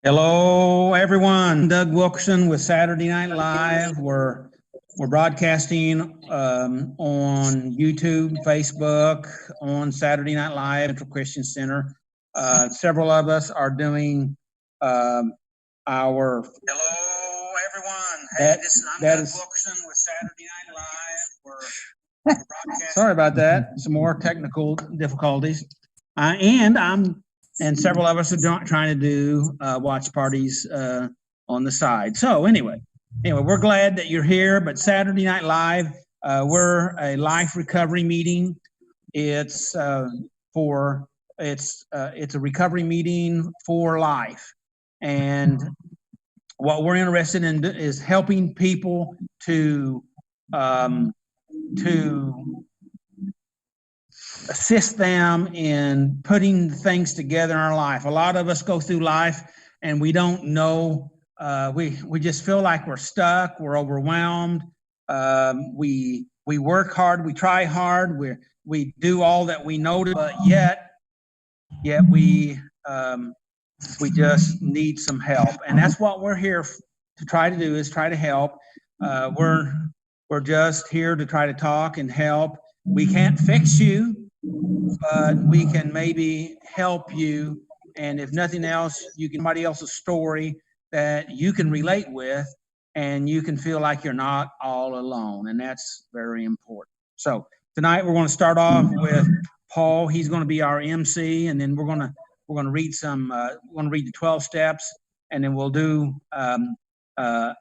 Hello, everyone. Doug Wilkerson with Saturday Night Live. We're broadcasting on YouTube, Facebook, on Saturday Night Live, Central Christian Center. Several of us are doing our. Hello, everyone. Hey, I'm Doug Wilkerson with Saturday Night Live. We're broadcasting. Sorry about that. Some more technical difficulties, and several of us are trying to do watch parties on the side. So anyway, we're glad that you're here. But Saturday Night Live, we're a life recovery meeting. It's it's a recovery meeting for life, and what we're interested in is helping people to assist them in putting things together in our life. A lot of us go through life and we don't know. We just feel like we're stuck. We're overwhelmed. We work hard. We try hard. We do all that we know, but yet we just need some help, and that's what we're here to try to do. Is try to help. We're just here to try to talk and help. We can't fix you, but we can maybe help you. And if nothing else, you can somebody else's story that you can relate with, and you can feel like you're not all alone. And that's very important. So tonight we're going to start off with Paul. He's going to be our MC, and then we're going to read we're going to read the 12 steps, and then we'll do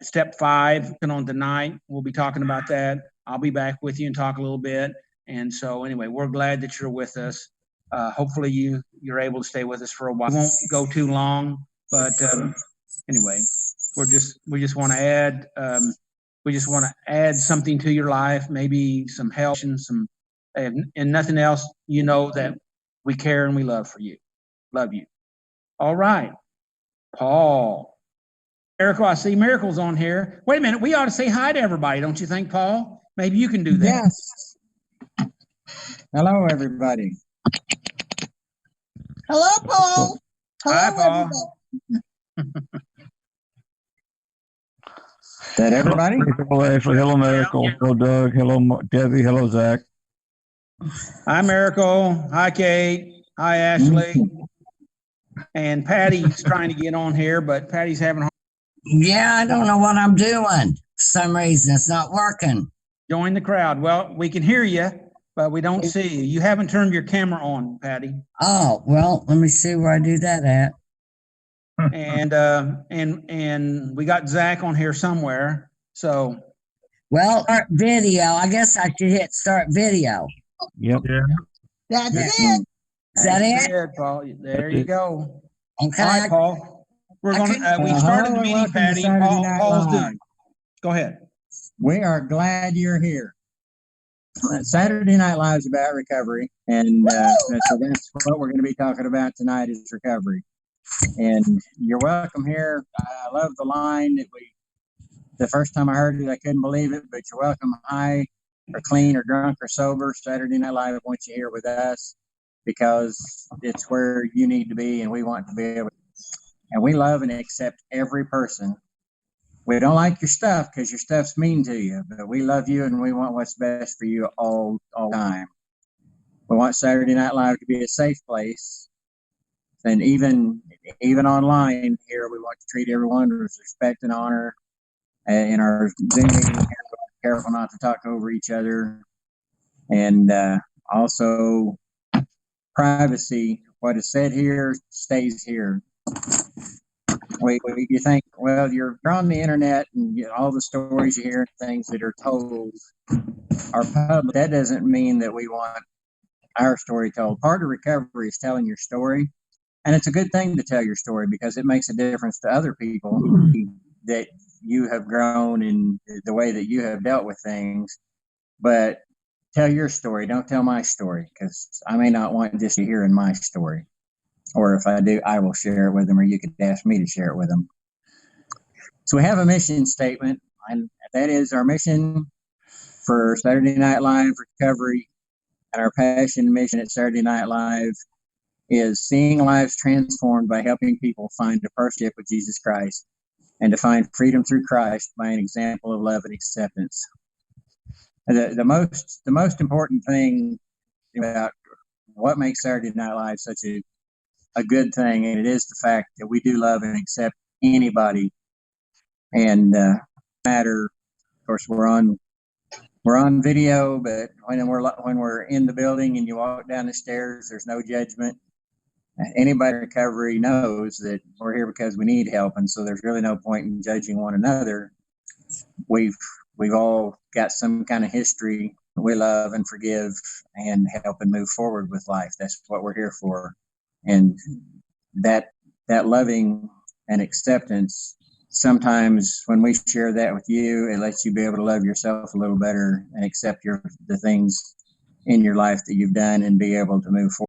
step 5 on tonight. We'll be talking about that. I'll be back with you and talk a little bit. And so anyway, we're glad that you're with us. Hopefully you're able to stay with us for a while. We won't go too long, but anyway, we just want to add something to your life, maybe some help and and nothing else. You know that we care and we love you. All right, Paul. Miracle, I see Miracle's on here. Wait a minute, we ought to say hi to everybody, don't you think, Paul? Maybe you can do that. Yes. Hello, everybody. Hello, Paul. Hi, Paul. Is that everybody? Hello, Miracle. Hello, Doug. Hello, Debbie. Hello, Zach. Hi, Miracle. Hi, Kate. Hi, Ashley. And Patty's trying to get on here, but Patty's having. Yeah, I don't know what I'm doing. For some reason, it's not working. Join the crowd. Well, we can hear you, but we don't see you. You haven't turned your camera on, Patty. Oh, well, let me see where I do that at. And we got Zach on here somewhere. So, well, start video. I guess I should hit start video. Yep. Yeah. That's it. Is that it? Paul. There you go. Okay. All right, Paul. We're going to. We started the meeting, Patty. Paul's doing. Go ahead. We are glad you're here. Saturday Night Live is about recovery, and so that's what we're going to be talking about tonight is recovery. And you're welcome here. I love the line that the first time I heard it, I couldn't believe it, but you're welcome high or clean or drunk or sober. Saturday Night Live wants you here with us because it's where you need to be, and we want to be able to. And we love and accept every person. We don't like your stuff because your stuff's mean to you, but we love you and we want what's best for you all the time. We want Saturday Night Live to be a safe place. And even online here, we want to treat everyone with respect and honor. In our Zoom meeting, we're careful not to talk over each other. And also privacy. What is said here stays here. You think, well, you're on the internet and all the stories you hear, things that are told are public. That doesn't mean that we want our story told. Part of recovery is telling your story. And it's a good thing to tell your story because it makes a difference to other people that you have grown in the way that you have dealt with things. But tell your story. Don't tell my story because I may not want just to hear in my story. Or if I do, I will share it with them, or you could ask me to share it with them. So we have a mission statement, and that is our mission for Saturday Night Live recovery, and our passion mission at Saturday Night Live is seeing lives transformed by helping people find a partnership with Jesus Christ and to find freedom through Christ by an example of love and acceptance. The most important thing about what makes Saturday Night Live such a good thing, and it is the fact that we do love and accept anybody. And matter, of course, we're on video, but when we're in the building and you walk down the stairs, there's no judgment. Anybody in recovery knows that we're here because we need help, and so there's really no point in judging one another. We've all got some kind of history. We love and forgive and help and move forward with life. That's what we're here for. And that loving and acceptance, sometimes when we share that with you, it lets you be able to love yourself a little better and accept the things in your life that you've done and be able to move forward.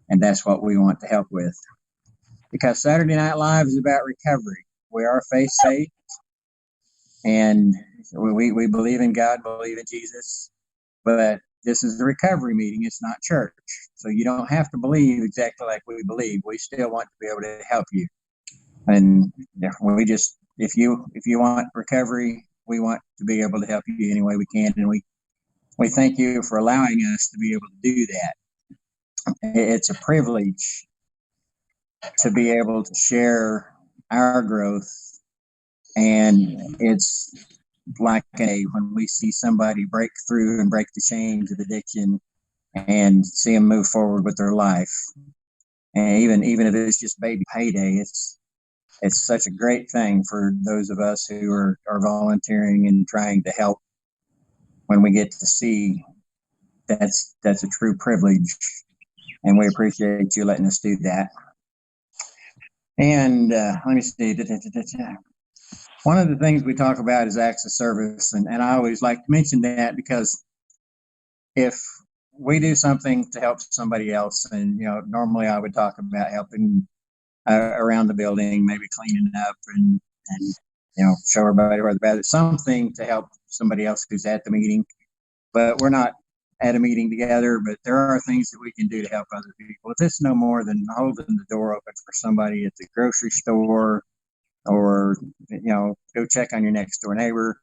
And that's what we want to help with. Because Saturday Night Live is about recovery. We are faith-saved, and we believe in God, believe in Jesus, but this is a recovery meeting. It's not church. So you don't have to believe exactly like we believe. We still want to be able to help you. And we just, if you want recovery, we want to be able to help you any way we can. And we thank you for allowing us to be able to do that. It's a privilege to be able to share our growth. And it's like when we see somebody break through and break the chains of addiction and see them move forward with their life. And even if it's just baby payday, it's such a great thing for those of us who are volunteering and trying to help. When we get to see that's a true privilege, and we appreciate you letting us do that. And let me see. One of the things we talk about is acts of service, and I always like to mention that because if we do something to help somebody else, and normally I would talk about helping around the building, maybe cleaning up and show everybody where the bathroom, something to help somebody else who's at the meeting. But we're not at a meeting together, but there are things that we can do to help other people. If it's no more than holding the door open for somebody at the grocery store, or go check on your next door neighbor,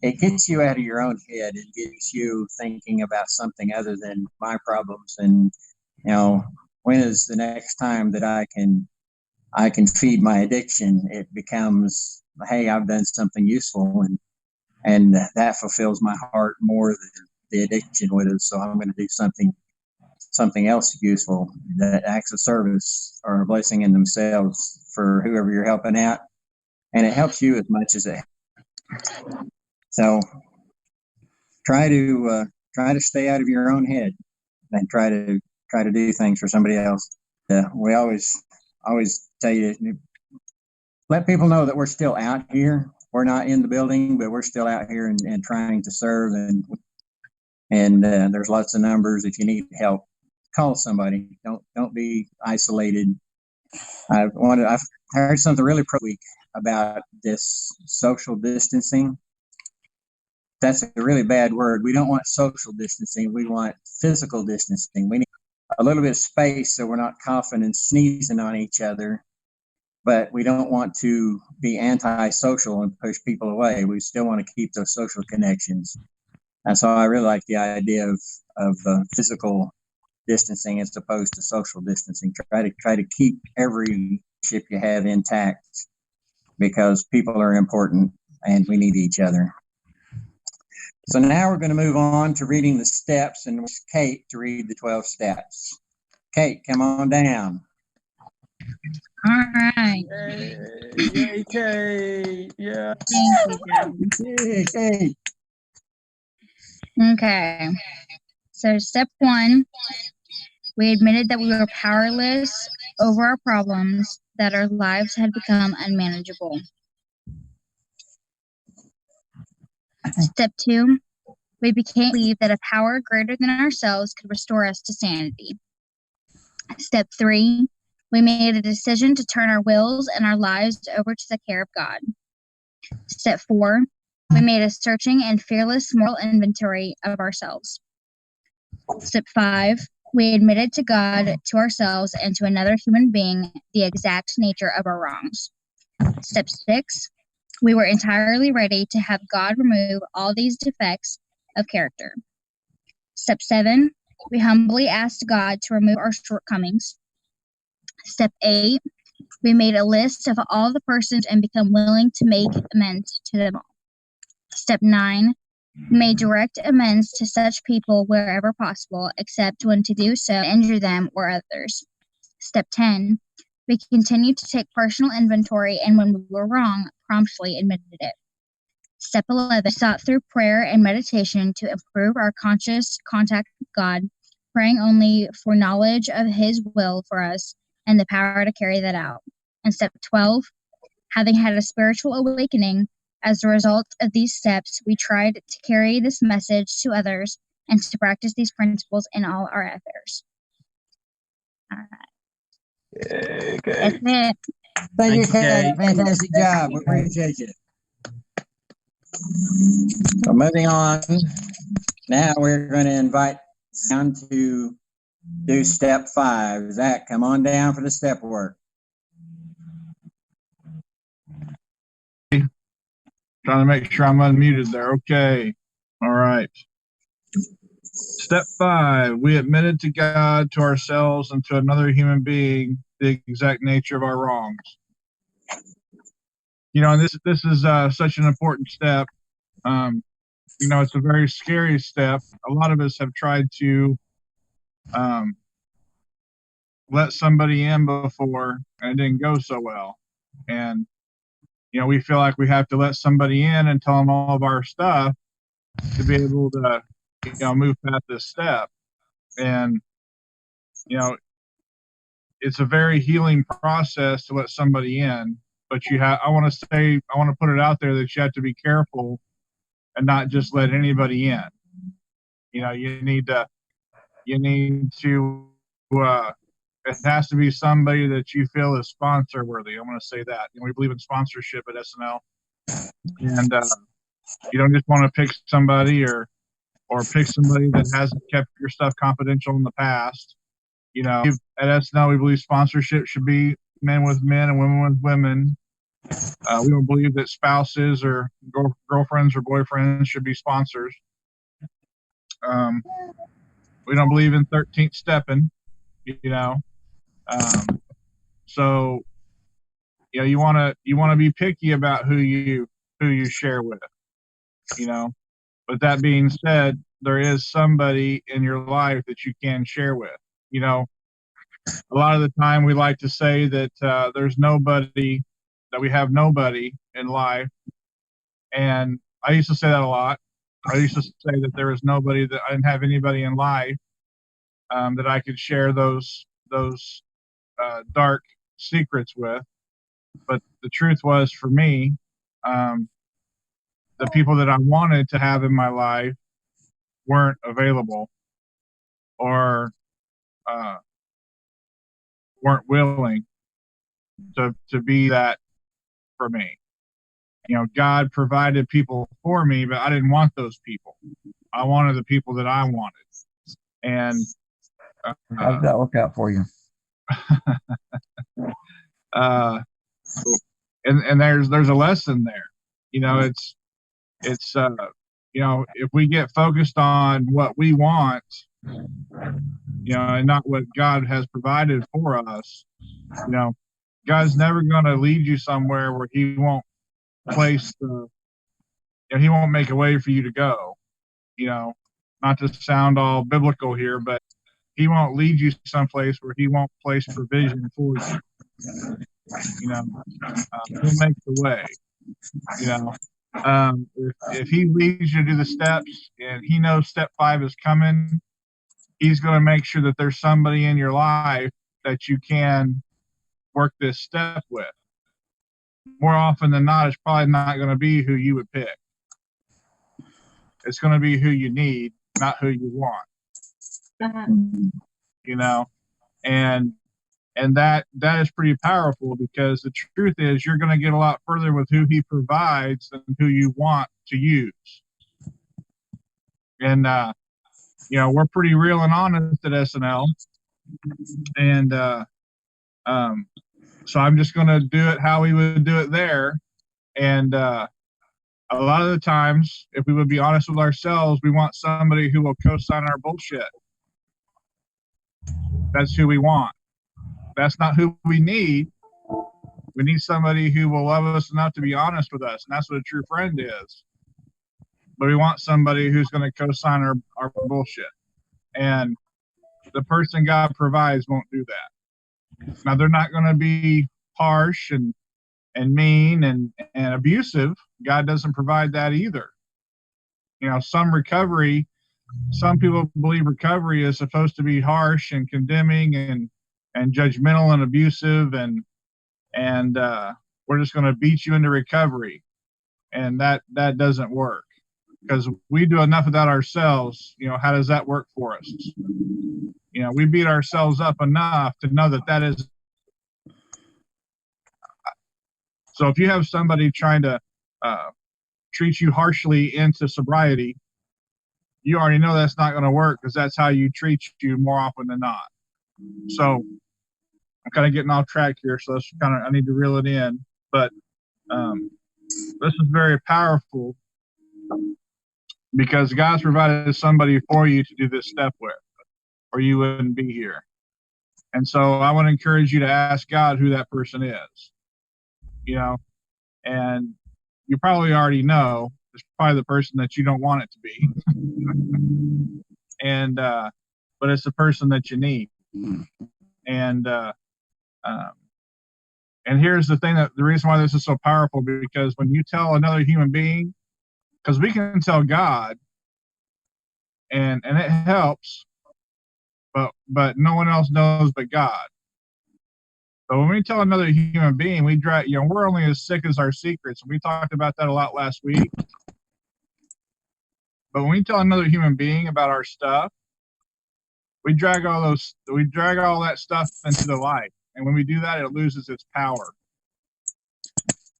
it gets you out of your own head and gets you thinking about something other than my problems. And when is the next time that I can feed my addiction? It becomes, hey, I've done something useful, and that fulfills my heart more than the addiction would have. So I'm going to do something else useful. That acts of service are a blessing in themselves for whoever you're helping out, and it helps you as much as it. So try to stay out of your own head and try to do things for somebody else. We always tell you, let people know that we're still out here. We're not in the building, but we're still out here and trying to serve. And there's lots of numbers. If you need help, call somebody. Don't be isolated. I've heard something really week about this social distancing. That's a really bad word. We don't want social distancing. We want physical distancing. We need a little bit of space so we're not coughing and sneezing on each other. But we don't want to be antisocial and push people away. We still want to keep those social connections. And so I really like the idea of physical distancing as opposed to social distancing. Try to keep every relationship you have intact, because people are important and we need each other. So now we're going to move on to reading the steps, and it's Kate to read the 12 steps. Kate, come on down. All right. Yay, Kate. Yeah. Thank you, Yay, Kate. Okay. So step 1, we admitted that we were powerless over our problems, that our lives had become unmanageable. Step 2, we believed that a power greater than ourselves could restore us to sanity. Step 3, we made a decision to turn our wills and our lives over to the care of God. Step 4, we made a searching and fearless moral inventory of ourselves. Step 5, we admitted to God, to ourselves, and to another human being the exact nature of our wrongs. Step 6, we were entirely ready to have God remove all these defects of character. Step 7, we humbly asked God to remove our shortcomings. Step 8, we made a list of all the persons and become willing to make amends to them all. Step 9, we made direct amends to such people wherever possible, except when to do so injure them or others. Step 10, we continued to take personal inventory, and when we were wrong, promptly admitted it. Step 11, we sought through prayer and meditation to improve our conscious contact with God, praying only for knowledge of His will for us and the power to carry that out. And step 12, having had a spiritual awakening as a result of these steps, we tried to carry this message to others and to practice these principles in all our affairs. All right. That's Okay. it. Thank you, Thank you, Kay. Kay. Fantastic job. We appreciate you. So moving on, now we're going to invite down to do step 5. Zach, come on down for the step work. Trying to make sure I'm unmuted there. Okay. All right. Step 5, we admitted to God, to ourselves, and to another human being the exact nature of our wrongs. You know, this is such an important step. You know, it's a very scary step. A lot of us have tried to let somebody in before, and it didn't go so well. And you know, we feel like we have to let somebody in and tell them all of our stuff to be able to, you know, move past this step. And, you know, it's a very healing process to let somebody in, but I want to put it out there that you have to be careful and not just let anybody in. You know, you need to, it has to be somebody that you feel is sponsor worthy. I'm going to say that. You know, we believe in sponsorship at SNL, and you don't just want to pick somebody or pick somebody that hasn't kept your stuff confidential in the past. You know, at SNL, we believe sponsorship should be men with men and women with women. We don't believe that spouses or girlfriends or boyfriends should be sponsors. We don't believe in 13th stepping, you know. So, you know, you want to be picky about who you share with, you know. But that being said, there is somebody in your life that you can share with. You know, a lot of the time we like to say that we have nobody in life. And I used to say that a lot. I used to say that there was nobody, that I didn't have anybody in life that I could share those dark secrets with. But the truth was, for me, the people that I wanted to have in my life weren't available or weren't willing to be that for me. You know, God provided people for me, but I didn't want those people. I wanted the people that I wanted. And How did that work out for you? and there's a lesson there. You know, it's you know, if we get focused on what we want, you know, and not what God has provided for us, you know, God's never going to lead you somewhere where He won't He won't make a way for you to go. You know, not to sound all biblical here, but He won't lead you someplace where He won't place provision for you. You know, He'll make the way. You know, if He leads you to do the steps and He knows step 5 is coming, He's going to make sure that there's somebody in your life that you can work this step with. More often than not, it's probably not going to be who you would pick. It's going to be who you need, not who you want. You know, and that is pretty powerful, because the truth is you're going to get a lot further with who He provides than who you want to use. And you know, we're pretty real and honest at SNL. And so I'm just going to do it how we would do it there. And a lot of the times, if we would be honest with ourselves, we want somebody who will co-sign our bullshit. That's who we want. That's not who we need. We need somebody who will love us enough to be honest with us, and that's what a true friend is. But we want somebody who's going to co-sign our bullshit. And the person God provides won't do that. Now, they're not going to be harsh and mean and abusive. God doesn't provide that either. You know, some people believe recovery is supposed to be harsh and condemning and judgmental and abusive and we're just going to beat you into recovery. And that doesn't work, because we do enough of that ourselves. You know, how does that work for us? You know, we beat ourselves up enough to know that is. So if you have somebody trying to treat you harshly into sobriety, you already know that's not going to work, because that's how you treat you more often than not. So I'm kind of getting off track here, so I need to reel it in. But this is very powerful, because God's provided somebody for you to do this step with, or you wouldn't be here. And so I want to encourage you to ask God who that person is. You know, and you probably already know it's probably the person that you don't want it to be. And but it's the person that you need. And here's the thing, that the reason why this is so powerful, because when you tell another human being, because we can tell God and it helps, but no one else knows but God. But when we tell another human being, we're only as sick as our secrets. We talked about that a lot last week. But when we tell another human being about our stuff, we drag all that stuff into the light. And when we do that, it loses its power.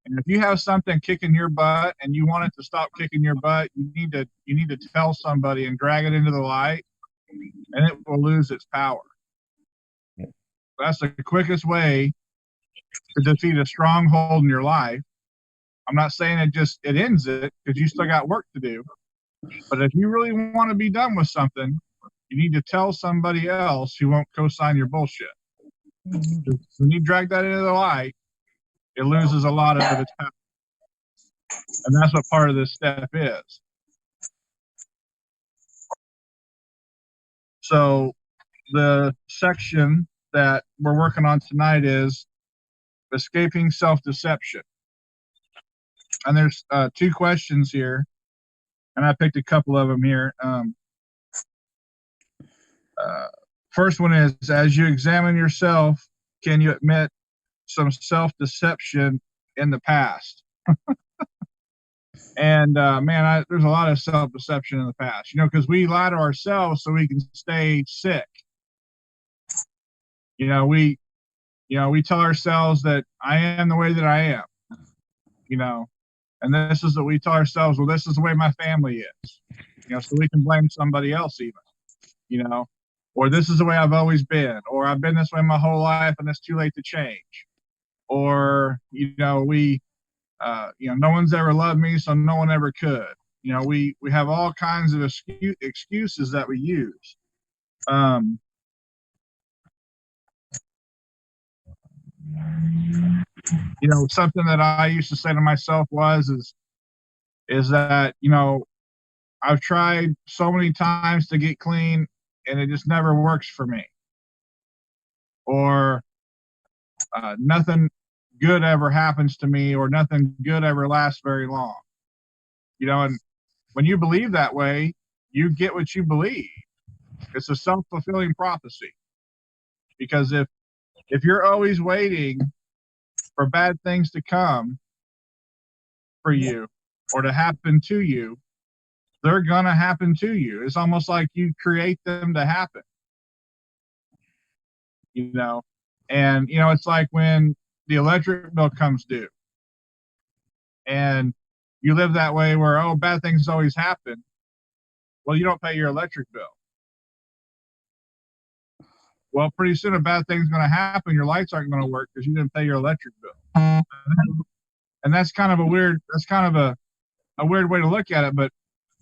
And if you have something kicking your butt and you want it to stop kicking your butt, you need to tell somebody and drag it into the light, and it will lose its power. That's the quickest way to defeat a stronghold in your life. I'm not saying it ends it, because you still got work to do. But if you really want to be done with something, you need to tell somebody else who won't co-sign your bullshit. When you drag that into the light, it loses a lot of its power. And that's what part of this step is. So the section that we're working on tonight is escaping self-deception. And there's 2 questions here, and I picked a couple of them here. First one is, as you examine yourself, can you admit some self-deception in the past? And there's a lot of self-deception in the past, because we lie to ourselves so we can stay sick. We tell ourselves that I am the way that I am, and this is that we tell ourselves, well, this is the way my family is, so we can blame somebody else even, or this is the way I've always been, or I've been this way my whole life and it's too late to change. Or, no one's ever loved me, so no one ever could. We have all kinds of excuses that we use. Something that I used to say to myself is that, I've tried so many times to get clean and it just never works for me. Or nothing good ever happens to me, or nothing good ever lasts very long. And when you believe that way, you get what you believe. It's a self-fulfilling prophecy. Because if you're always waiting for bad things to come for you or to happen to you, they're going to happen to you. It's almost like you create them to happen. And, it's like when the electric bill comes due and you live that way where, bad things always happen. Well, you don't pay your electric bill. Well, pretty soon a bad thing's going to happen. Your lights aren't going to work because you didn't pay your electric bill. And that's kind of a weird way to look at it. But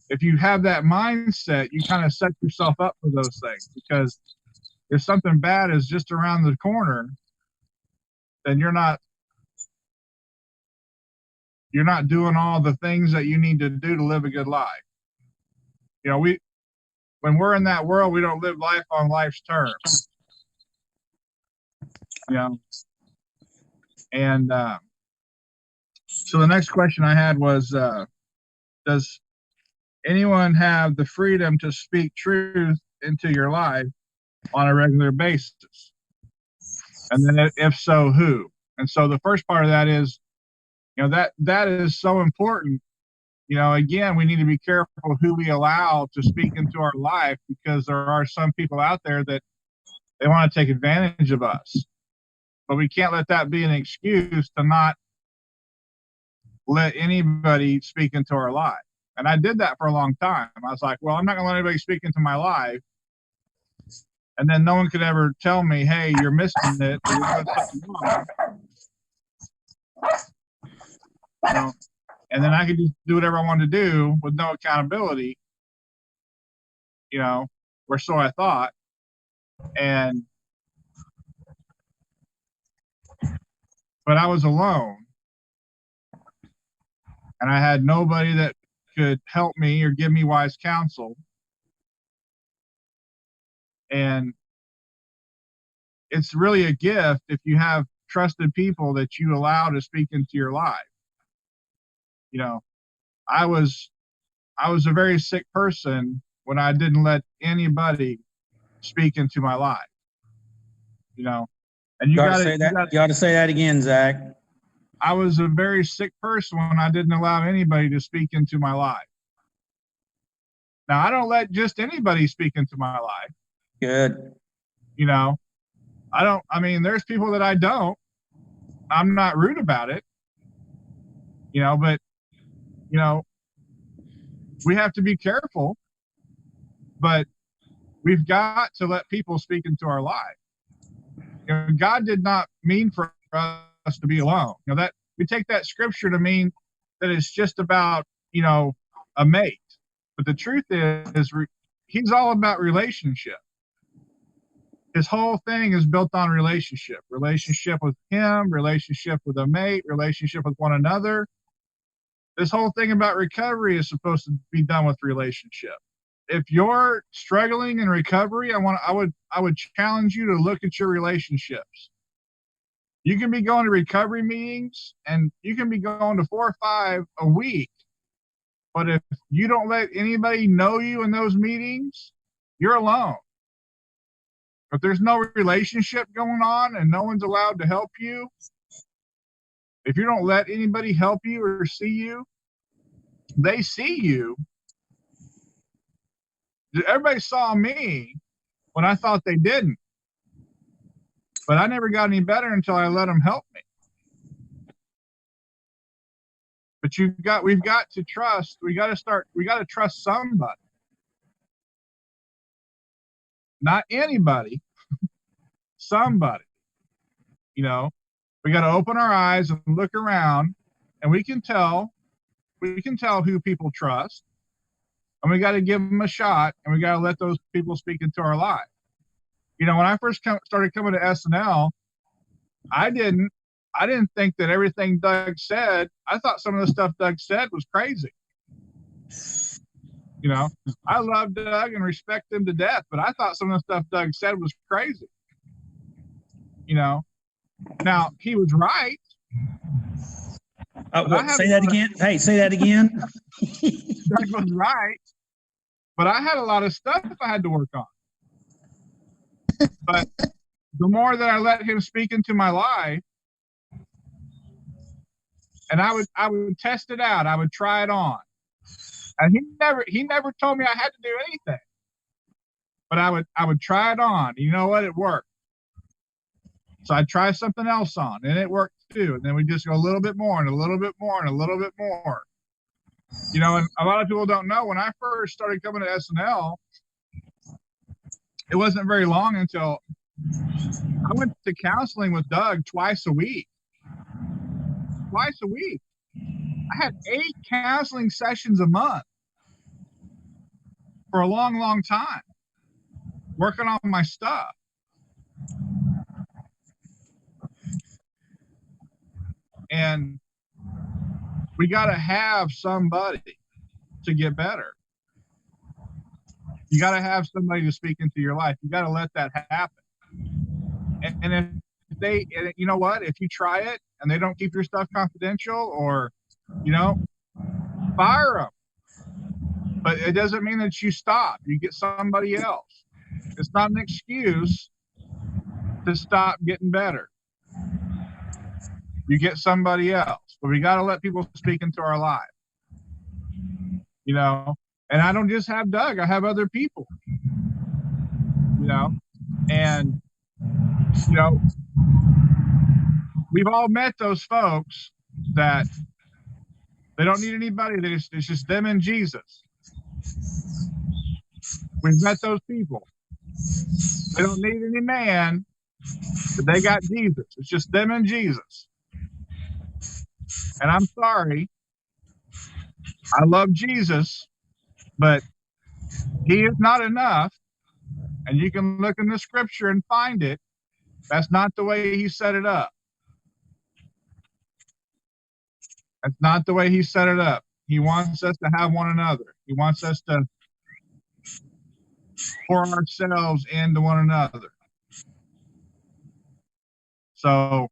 if you have that mindset, you kind of set yourself up for those things, because if something bad is just around the corner, then you're not doing all the things that you need to do to live a good life. You know, when we're in that world, we don't live life on life's terms. You know, and so the next question I had was, does anyone have the freedom to speak truth into your life on a regular basis? And then if so, who? And so the first part of that is, you know, that is so important. You know, again, we need to be careful who we allow to speak into our life, because there are some people out there that they want to take advantage of us. But we can't let that be an excuse to not let anybody speak into our life. And I did that for a long time. I was like, well, I'm not going to let anybody speak into my life. And then no one could ever tell me, hey, you're missing it. Or you're doing something wrong. You know? And then I could just do whatever I wanted to do with no accountability, you know, or so I thought. But I was alone, and I had nobody that could help me or give me wise counsel. And it's really a gift if you have trusted people that you allow to speak into your life. You know, I was a very sick person when I didn't let anybody speak into my life. You know, and you got to say that. You got to say that again, Zach. I was a very sick person when I didn't allow anybody to speak into my life. Now, I don't let just anybody speak into my life. Good. You know, I mean, there's people that I don't. I'm not rude about it. You know, but, you know, we have to be careful. But we've got to let people speak into our life. You know, God did not mean for us to be alone. You know, that we take that scripture to mean that it's just about, you know, a mate. But the truth is he's all about relationship. His whole thing is built on relationship with him, relationship with a mate, relationship with one another. This whole thing about recovery is supposed to be done with relationship. If you're struggling in recovery, I would challenge you to look at your relationships. You can be going to recovery meetings and you can be going to 4 or 5 a week. But if you don't let anybody know you in those meetings, you're alone. If there's no relationship going on and no one's allowed to help you, if you don't let anybody help you or see you, they see you. Everybody saw me when I thought they didn't. But I never got any better until I let them help me. But we've got to trust. We got to trust somebody. Not anybody, somebody. You know, we got to open our eyes and look around, and we can tell who people trust. And we got to give them a shot, and we got to let those people speak into our life. You know, when I first started coming to SNL, I didn't think that everything Doug said. I thought some of the stuff Doug said was crazy. You know, I love Doug and respect him to death, but I thought some of the stuff Doug said was crazy. You know, now he was right. Say that again. Hey, say that again. Doug was right, but I had a lot of stuff I had to work on. But the more that I let him speak into my life, and I would test it out, I would try it on. And he never told me I had to do anything. But I would try it on. You know what? It worked. So I'd try something else on, and it worked too. And then we just go a little bit more and a little bit more and a little bit more. You know, and a lot of people don't know, when I first started coming to SNL, it wasn't very long until I went to counseling with Doug twice a week. Twice a week. I had 8 counseling sessions a month for a long, long time, working on my stuff. And we got to have somebody to get better. You got to have somebody to speak into your life. You got to let that happen. And if they, and you know what, if you try it and they don't keep your stuff confidential, or, you know, fire them. But it doesn't mean that you stop. You get somebody else. It's not an excuse to stop getting better. You get somebody else. But we got to let people speak into our life. You know, and I don't just have Doug, I have other people. You know, and, you know, we've all met those folks that they don't need anybody. It's just them and Jesus. We've met those people. They don't need any man, but they got Jesus. It's just them and Jesus. And I'm sorry, I love Jesus, but he is not enough. And you can look in the scripture and find it. That's not the way he set it up. That's not the way he set it up. He wants us to have one another. He wants us to pour ourselves into one another. So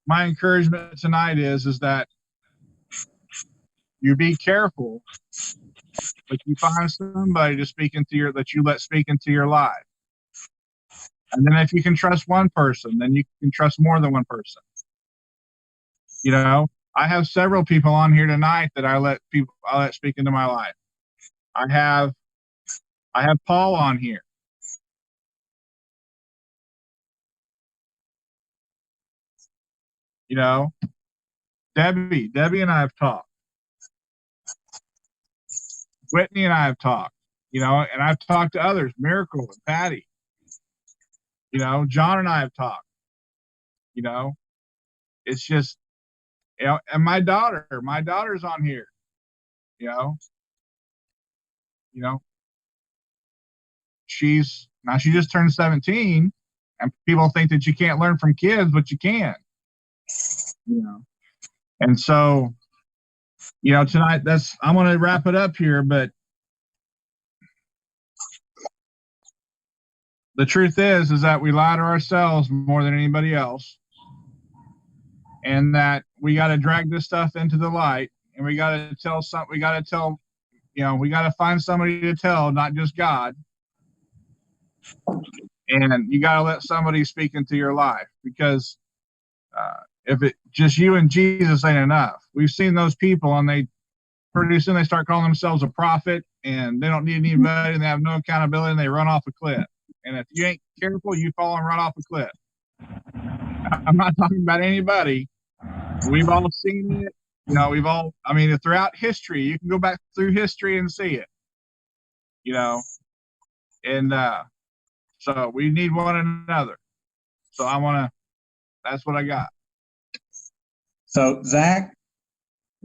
my encouragement tonight is that you be careful, but you find somebody to speak into your, that you let speak into your life. And then if you can trust one person, then you can trust more than one person. You know, I have several people on here tonight that I let speak into my life. I have Paul on here. You know, Debbie and I have talked. Whitney and I have talked, you know, and I've talked to others, Miracle and Patty. You know, John and I have talked. You know, it's just, you know, and my daughter's on here. You know, she just turned 17, and people think that you can't learn from kids, but you can. You know, and so, you know, tonight I'm going to wrap it up here, but the truth is that we lie to ourselves more than anybody else, and that we got to drag this stuff into the light, and we got to you know, we got to find somebody to tell, not just God. And you got to let somebody speak into your life, because if it just you and Jesus ain't enough. We've seen those people, and they pretty soon they start calling themselves a prophet, and they don't need anybody, and they have no accountability, and they run off a cliff. And if you ain't careful, you fall and run off a cliff. I'm not talking about anybody. We've all seen it. You know, I mean, throughout history, you can go back through history and see it. You know, and so we need one another. So that's what I got. So, Zach,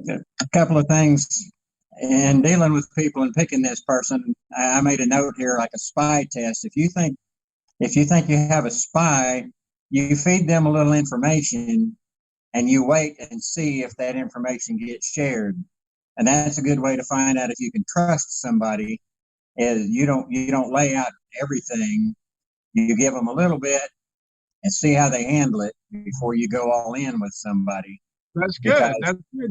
a couple of things in dealing with people and picking this person. I made a note here, like a spy test. If you think you have a spy, you feed them a little information and you wait and see if that information gets shared. And that's a good way to find out if you can trust somebody. Is you don't lay out everything. You give them a little bit and see how they handle it before you go all in with somebody. That's good. That's good.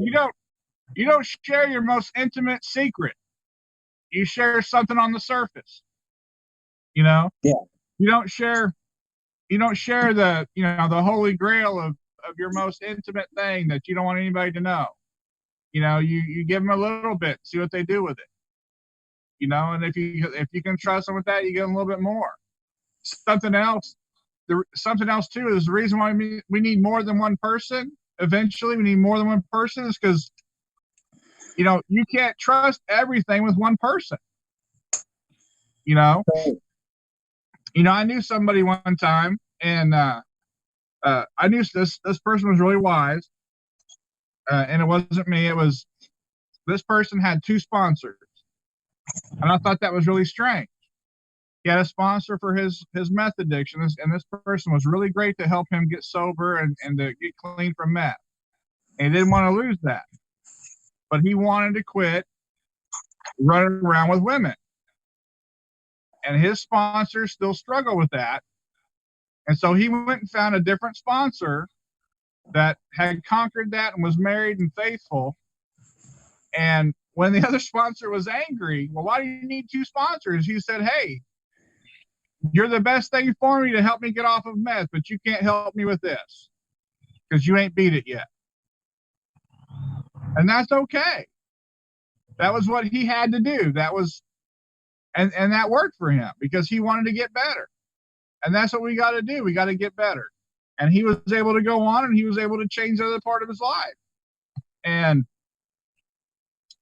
You don't share your most intimate secret. You share something on the surface. You know? Yeah. You don't share the, you know, the holy grail of your most intimate thing that you don't want anybody to know. You know, you give them a little bit, see what they do with it. You know, and if you can trust them with that, you give them a little bit more. Something else too is the reason why we need more than one person. Eventually, we need more than one person is because, you know, you can't trust everything with one person. You know, You know, I knew somebody one time, and I knew this person was really wise, and it wasn't me. It was this person had 2 sponsors, and I thought that was really strange. He had a sponsor for his meth addiction, and this person was really great to help him get sober and to get clean from meth. And he didn't want to lose that, but he wanted to quit running around with women. And his sponsors still struggle with that. And so he went and found a different sponsor that had conquered that and was married and faithful. And when the other sponsor was angry, well, why do you need 2 sponsors? He said, hey, you're the best thing for me to help me get off of meth, but you can't help me with this because you ain't beat it yet. And that's okay. That was what he had to do. That was, and that worked for him because he wanted to get better. And that's what we got to do. We got to get better. And he was able to go on, and he was able to change the other part of his life. And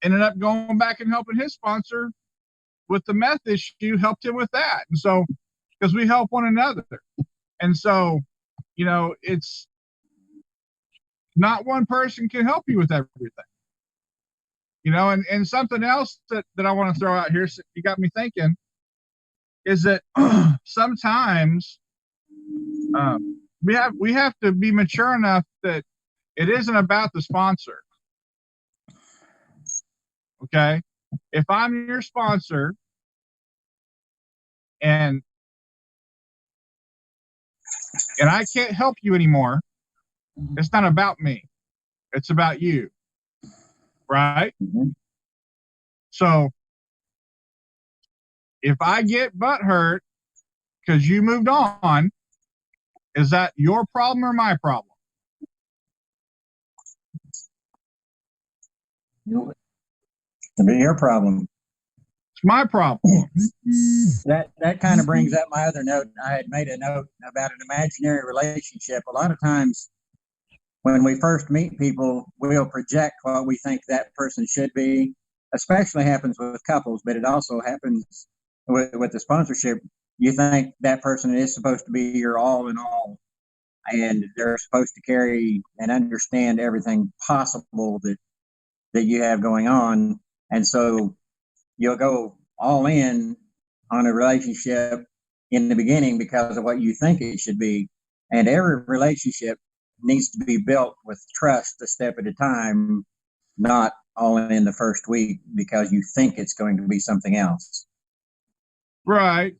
ended up going back and helping his sponsor with the meth issue, helped him with that. And so, because we help one another. And so, you know, it's not one person can help you with everything. You know, and something else that I want to throw out here, so you got me thinking, is that sometimes we have to be mature enough that it isn't about the sponsor. Okay? If I'm your sponsor and I can't help you anymore, it's not about me. It's about you. Right? Mhm. So if I get butthurt because you moved on, is that your problem or my problem? It'll be your problem. It's my problem. That kind of brings up my other note. I had made a note about an imaginary relationship. A lot of times when we first meet people, we'll project what we think that person should be. Especially happens with couples, but it also happens with the sponsorship. You think that person is supposed to be your all in all, and they're supposed to carry and understand everything possible that you have going on. And so you'll go all in on a relationship in the beginning because of what you think it should be. And every relationship needs to be built with trust a step at a time, not all in the first week because you think it's going to be something else. Right.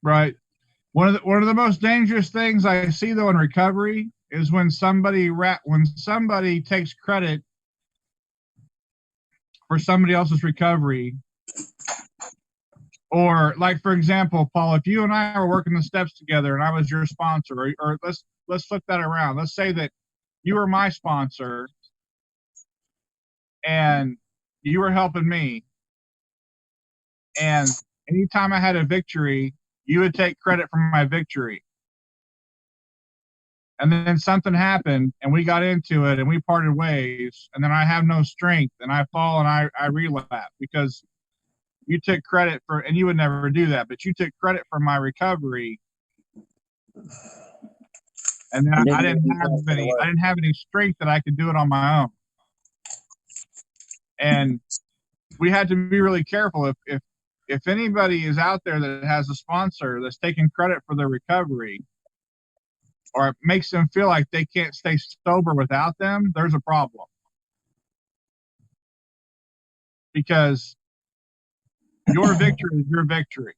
Right. One of the most dangerous things I see though in recovery is when somebody takes credit for somebody else's recovery. Or like, for example, Paul, if you and I were working the steps together and I was your sponsor, or let's flip that around. Let's say that you were my sponsor and you were helping me. And anytime I had a victory, you would take credit for my victory. And then something happened and we got into it and we parted ways. And then I have no strength and I fall and I relapse because you took credit for, and you would never do that, but you took credit for my recovery. And then I didn't have any strength that I could do it on my own. And we had to be really careful. If anybody is out there that has a sponsor that's taking credit for their recovery, or it makes them feel like they can't stay sober without them, there's a problem. Because your victory is your victory.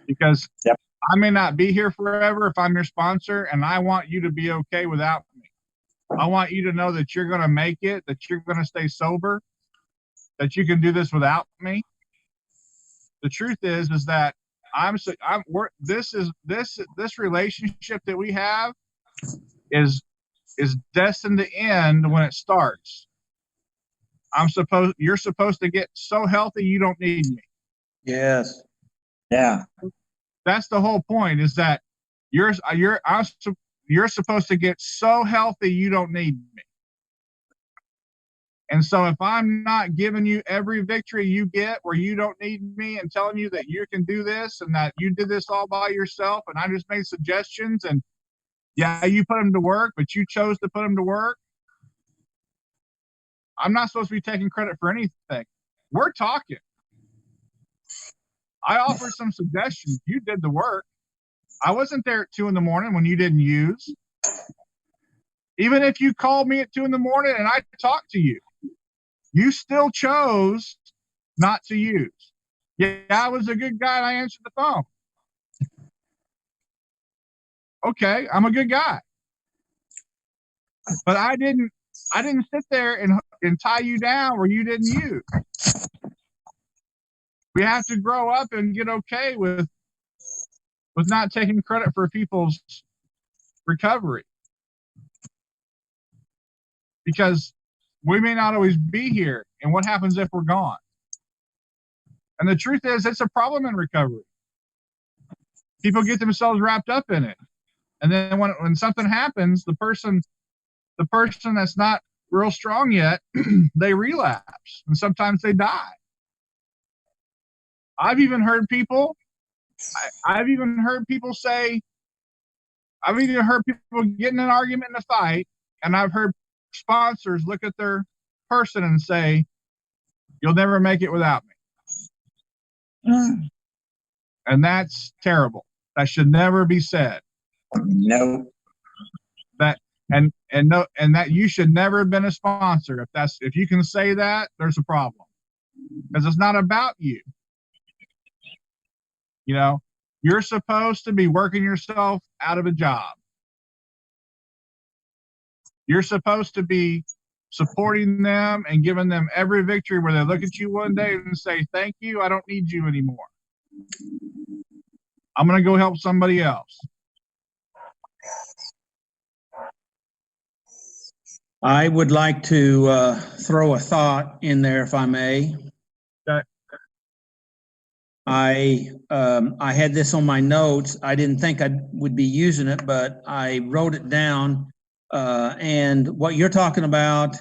Because I may not be here forever if I'm your sponsor, and I want you to be okay without me. I want you to know that you're going to make it, that you're going to stay sober, that you can do this without me. The truth is that this relationship that we have is destined to end when it starts. You're supposed to get so healthy you don't need me. Yes. Yeah. That's the whole point, is that you're supposed to get so healthy you don't need me. And so if I'm not giving you every victory you get where you don't need me and telling you that you can do this and that you did this all by yourself and I just made suggestions and yeah, you put them to work, but you chose to put them to work, I'm not supposed to be taking credit for anything. We're talking. I offered some suggestions. You did the work. I wasn't there at 2 in the morning when you didn't use. Even if you called me at 2 in the morning and I talked to you, you still chose not to use. Yeah, I was a good guy and I answered the phone. Okay, I'm a good guy. But I didn't sit there and tie you down where you didn't use. We have to grow up and get okay with not taking credit for people's recovery. Because we may not always be here, and what happens if we're gone? And the truth is, it's a problem in recovery. People get themselves wrapped up in it, and then when something happens, the person that's not real strong yet, they relapse, and sometimes they die. I've even heard people say, I've even heard people get in an argument in a fight, and I've heard sponsors look at their person and say, "You'll never make it without me." And that's terrible. That should never be said. No. And that you should never have been a sponsor. If you can say that, there's a problem. Because it's not about you. You know, you're supposed to be working yourself out of a job. You're supposed to be supporting them and giving them every victory where they look at you one day and say, "Thank you, I don't need you anymore. I'm going to go help somebody else." I would like to throw a thought in there, if I may. Okay. I had this on my notes. I didn't think I would be using it, but I wrote it down. And what you're talking about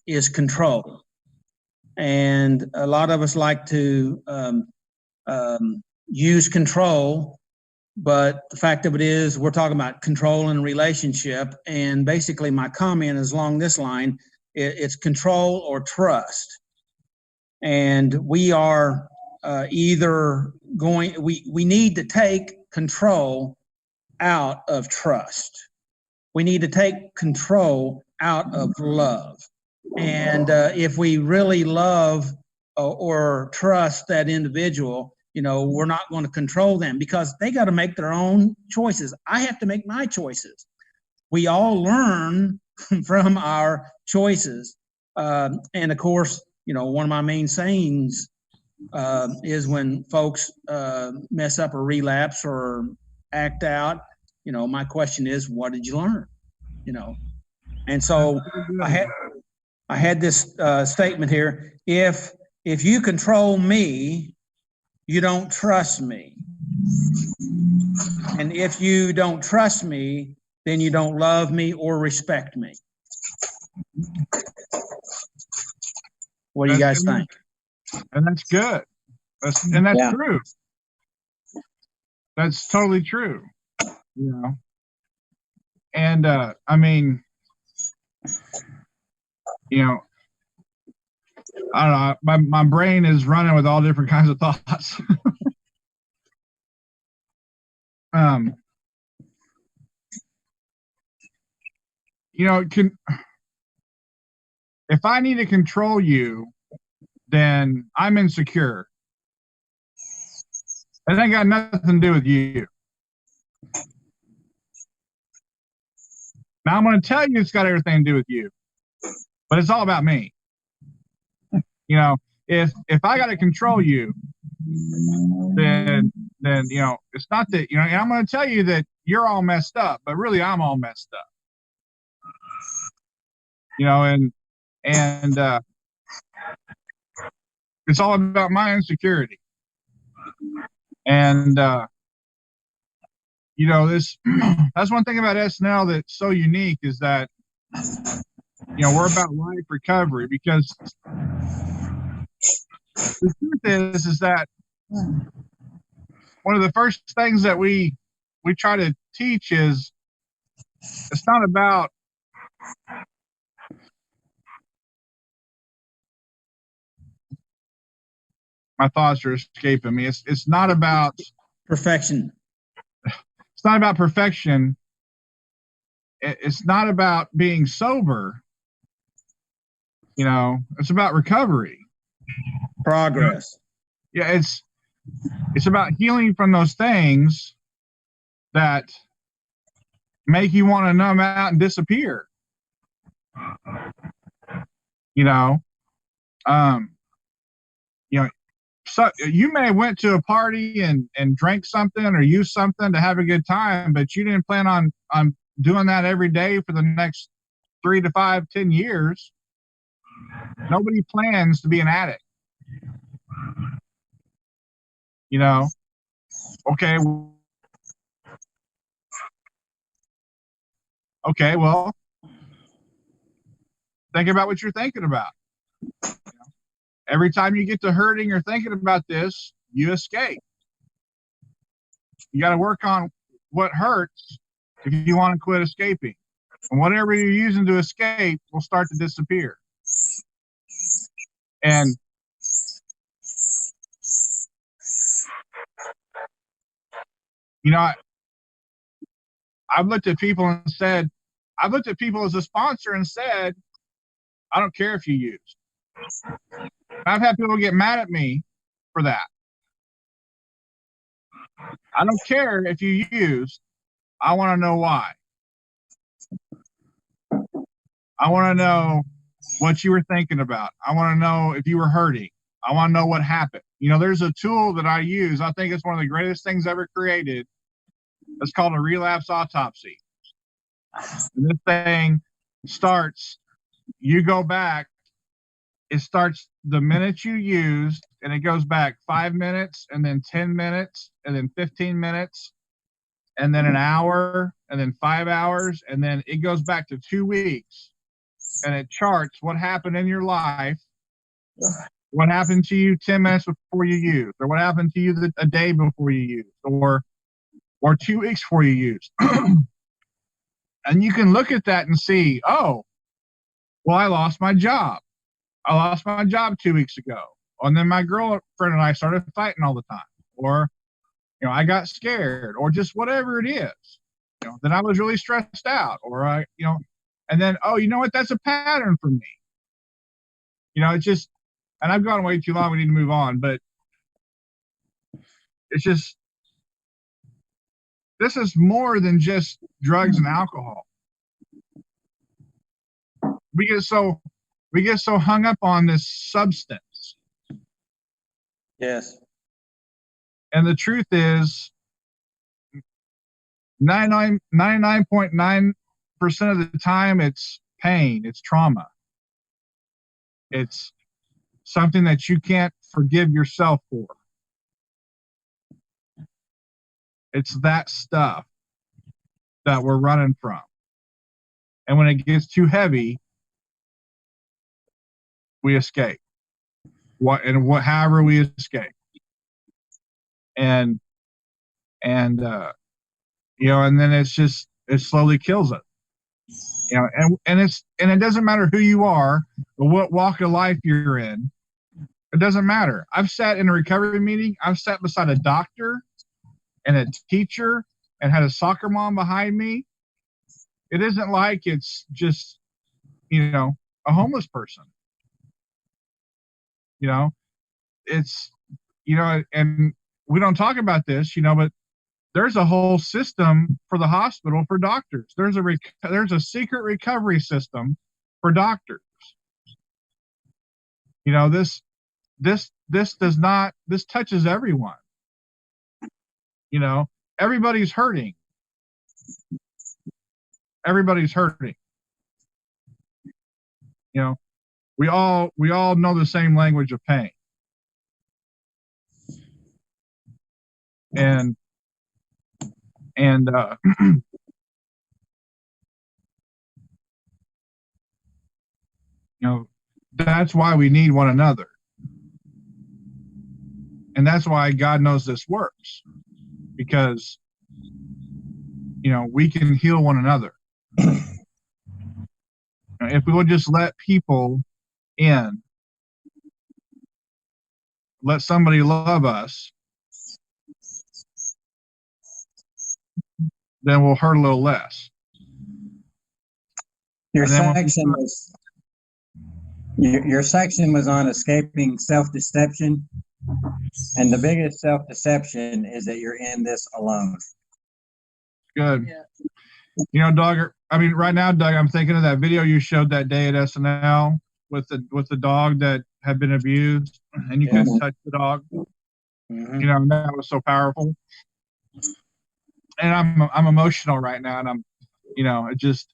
is control. And a lot of us like to use control, but the fact of it is we're talking about control and relationship. And basically my comment is along this line, it's control or trust. And we are either going, we need to take control out of trust. We need to take control out of love. And if we really love or trust that individual, you know, we're not going to control them because they got to make their own choices. I have to make my choices. We all learn from our choices. And of course, you know, one of my main sayings is when folks mess up or relapse or act out, you know, my question is, what did you learn? You know, and so I had this statement here. If you control me, you don't trust me. And if you don't trust me, then you don't love me or respect me. What do you guys think? And that's good. That's true. That's totally true. You know, and I mean, you know, I don't know. My brain is running with all different kinds of thoughts. You know, if I need to control you, then I'm insecure. It ain't got nothing to do with you. Now I'm going to tell you it's got everything to do with you, but it's all about me. You know, if I got to control you, then you know, it's not that, you know, and I'm going to tell you that you're all messed up, but really I'm all messed up. You know, and it's all about my insecurity. And you know, that's one thing about SNL that's so unique is that we're about life recovery, because the truth is that one of the first things that we try to teach is it's not about my thoughts are escaping me. It's not about Perfection. it's not about perfection. It's not about being sober. It's about recovery. Progress. Yeah, it's about healing from those things that make you want to numb out and disappear. So you may have went to a party and drank something or used something to have a good time, but you didn't plan on doing that every day for the next 3 to 5, 10 years. Nobody plans to be an addict. Okay. Okay, well, think about what you're thinking about. Every time you get to hurting or thinking about this, you escape. You got to work on what hurts if you want to quit escaping. And whatever you're using to escape will start to disappear. And I've looked at people as a sponsor and said, I don't care if you use. I've had people get mad at me for that. I don't care if you use. I want to know why. I want to know what you were thinking about. I want to know if you were hurting. I want to know what happened. There's a tool that I use. I think it's one of the greatest things ever created. It's called a relapse autopsy. And this thing starts, you go back, it starts the minute you used, and it goes back 5 minutes, and then 10 minutes, and then 15 minutes, and then an hour, and then 5 hours, and then it goes back to 2 weeks. And it charts what happened in your life, what happened to you 10 minutes before you used, or what happened to you a day before you used, or 2 weeks before you used. And you can look at that and see, oh, well, I lost my job. I lost my job 2 weeks ago. And then my girlfriend and I started fighting all the time. Or, I got scared, or just whatever it is. Then I was really stressed out, or and then, oh, you know what? That's a pattern for me. It's just, and I've gone way too long. We need to move on, but it's just, this is more than just drugs and alcohol. We get so hung up on this substance. Yes. And the truth is, 99.9% of the time, it's pain, it's trauma. It's something that you can't forgive yourself for. It's that stuff that we're running from. And when it gets too heavy, we escape. However we escape. And then it slowly kills us. And it doesn't matter who you are or what walk of life you're in. It doesn't matter. I've sat in a recovery meeting. I've sat beside a doctor and a teacher and had a soccer mom behind me. It isn't like it's just, a homeless person. It's, and we don't talk about this, but there's a whole system for the hospital for doctors. There's a secret recovery system for doctors. This touches everyone. Everybody's hurting. Everybody's hurting. We all know the same language of pain. And That's why we need one another. And that's why God knows this works, because, we can heal one another. If we would just let people in, let somebody love us, then we'll hurt a little less. Your And then when section was your section was on escaping self-deception, and the biggest self-deception is that you're in this alone. Good. Doug, right now, Doug, I'm thinking of that video you showed that day at SNL with the dog that had been abused, and you couldn't touch the dog. Mhm. And that was so powerful. And I'm emotional right now, and I'm, it just,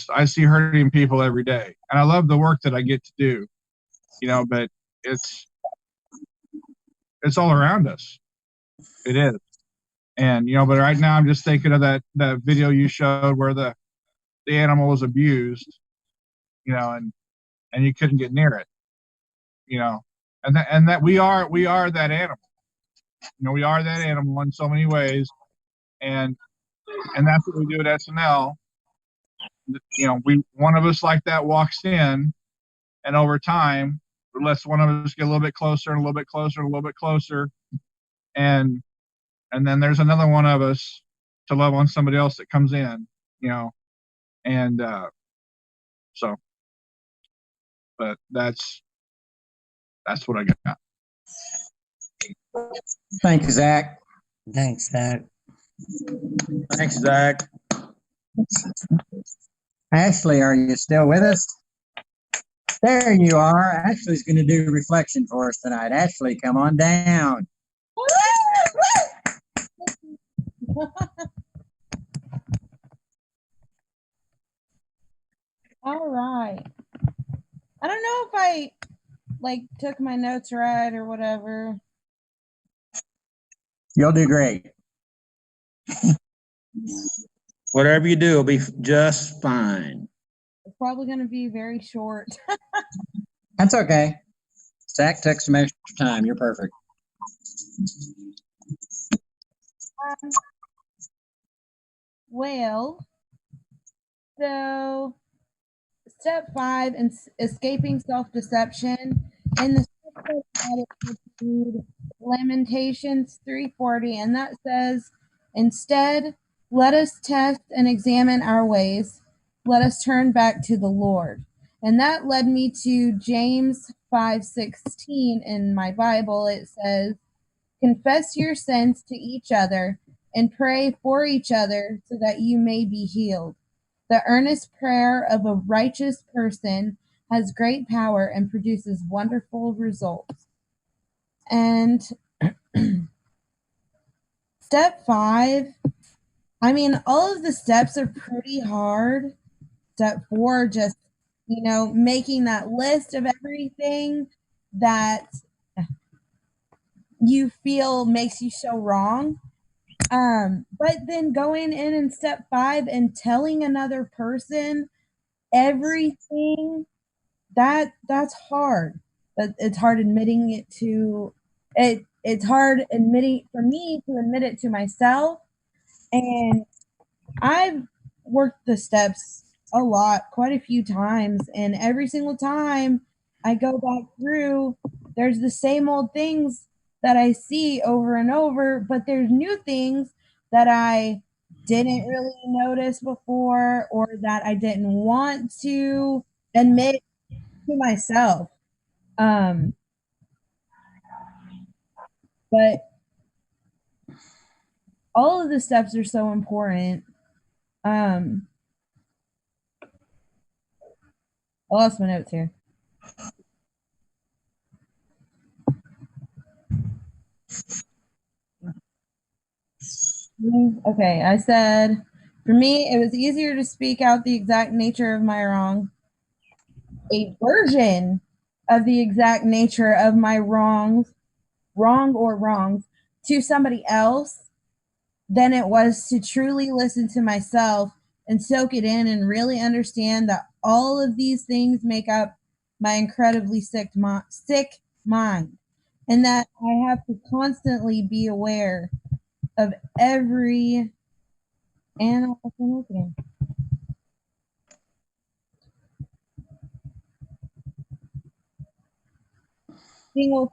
I see hurting people every day, and I love the work that I get to do, but it's all around us. It is. And, but right now I'm just thinking of that video you showed where the animal was abused, and you couldn't get near it, and that we are that animal. We are that animal in so many ways. And that's what we do at SNL. One of us like that walks in, and over time, lets one of us get a little bit closer and a little bit closer and a little bit closer. And then there's another one of us to love on somebody else that comes in, and so, but that's what I got. Thank you, Zach. Thanks, Zach. Thanks, Zach. Ashley, are you still with us? There you are. Ashley's going to do reflection for us tonight. Ashley, come on down. All right. I don't know if I took my notes right or whatever. You'll do great. Whatever you do will be just fine. It's probably going to be very short. That's okay. Zach took some extra time. You're perfect. Well, so step 5 in escaping self-deception, in the attitude, Lamentations 3:40, and that says, instead, let us test and examine our ways. Let us turn back to the Lord. And that led me to James 5:16 in my Bible. It says, confess your sins to each other and pray for each other so that you may be healed. The earnest prayer of a righteous person has great power and produces wonderful results. And step 5, all of the steps are pretty hard. Step 4, just, making that list of everything that you feel makes you so wrong. But then going in step 5 and telling another person everything, that's hard. But it's hard admitting it to it. It's hard for me to admit it to myself. And I've worked the steps a lot, quite a few times, and every single time I go back through, there's the same old things that I see over and over, but there's new things that I didn't really notice before, or that I didn't want to admit to myself. But all of the steps are so important. I lost my notes here. Okay, I said, for me, it was easier to speak out the exact nature of my wrong, a version of the exact nature of my wrongs, to somebody else than it was to truly listen to myself and soak it in and really understand that all of these things make up my incredibly sick mind, and that I have to constantly be aware of every single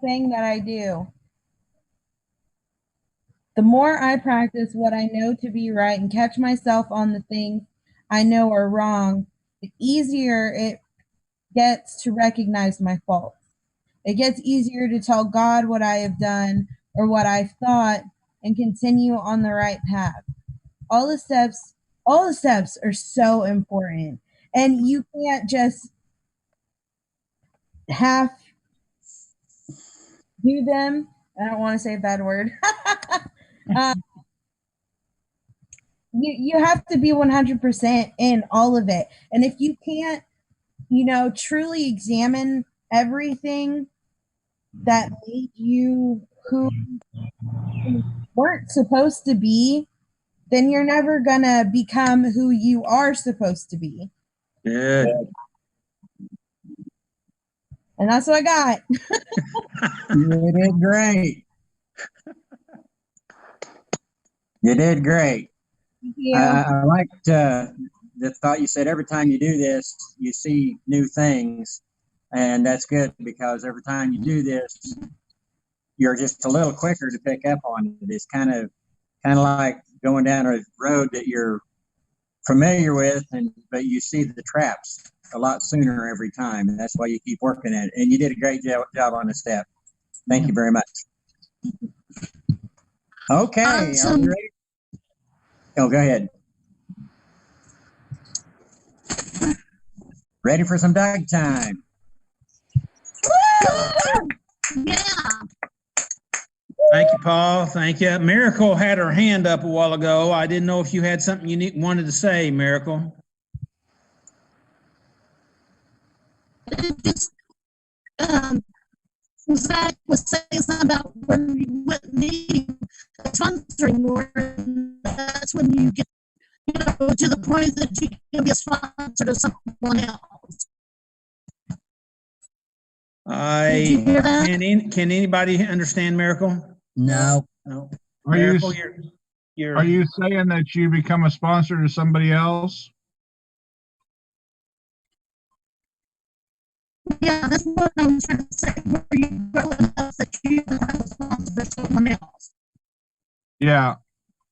thing that I do. The more I practice what I know to be right and catch myself on the things I know are wrong, the easier it gets to recognize my faults. It gets easier to tell God what I have done or what I've thought and continue on the right path. All the steps are so important. And you can't just half do them. I don't want to say a bad word. You have to be 100% in all of it. And if you can't, truly examine everything that made you who you weren't supposed to be, then you're never gonna become who you are supposed to be. Good. And that's what I got. You did great. You did great. Thank you. I liked the thought you said every time you do this, you see new things. And that's good because every time you do this, you're just a little quicker to pick up on it. It's kind of like going down a road that you're familiar with, but you see the traps a lot sooner every time. And that's why you keep working at it. And you did a great job on the step. Thank you very much. Okay. Are you ready? Oh, go ahead. Ready for some Doug time? Yeah. Thank you, Paul. Thank you. Miracle had her hand up a while ago. I didn't know if you had something you wanted to say, Miracle. Just, Zach was saying something about when you need sponsoring more. That's when you get, to the point that you can be a sponsor to someone else. Did you hear that? Can anybody understand Miracle? No. No. Are Miracle, you, are you saying that you become a sponsor to somebody else? Yeah, that's what I was trying to say. Where you grow enough that you become a sponsor to someone else. Yeah.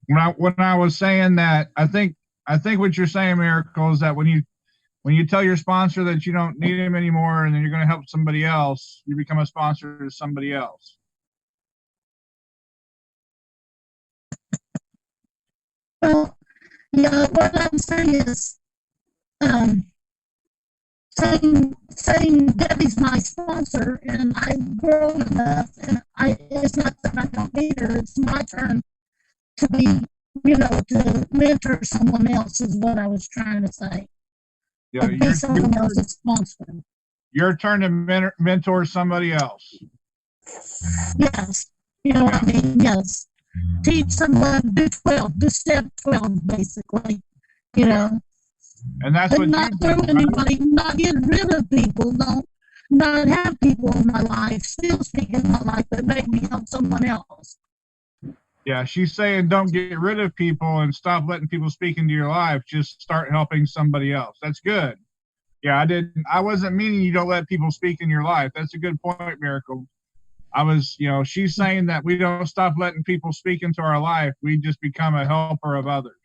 When I was saying that, I think what you're saying, Miracle, is that when you tell your sponsor that you don't need him anymore and then you're going to help somebody else, you become a sponsor to somebody else. Well, yeah, what I'm saying is, saying Debbie's my sponsor and I've grown enough and it's not that I don't need her, it's my turn to be, to mentor someone else is what I was trying to say. Yeah, be someone else's sponsor. Your turn to mentor somebody else. Yes. You know what I mean? Yes. Teach someone, do step 12, basically. And that's what not throw anybody, not get rid of people, not have people in my life, still speak in my life, but make me help someone else. Yeah, she's saying don't get rid of people and stop letting people speak into your life. Just start helping somebody else. That's good. Yeah, I wasn't meaning you don't let people speak in your life. That's a good point, Miracle. She's saying that we don't stop letting people speak into our life. We just become a helper of others.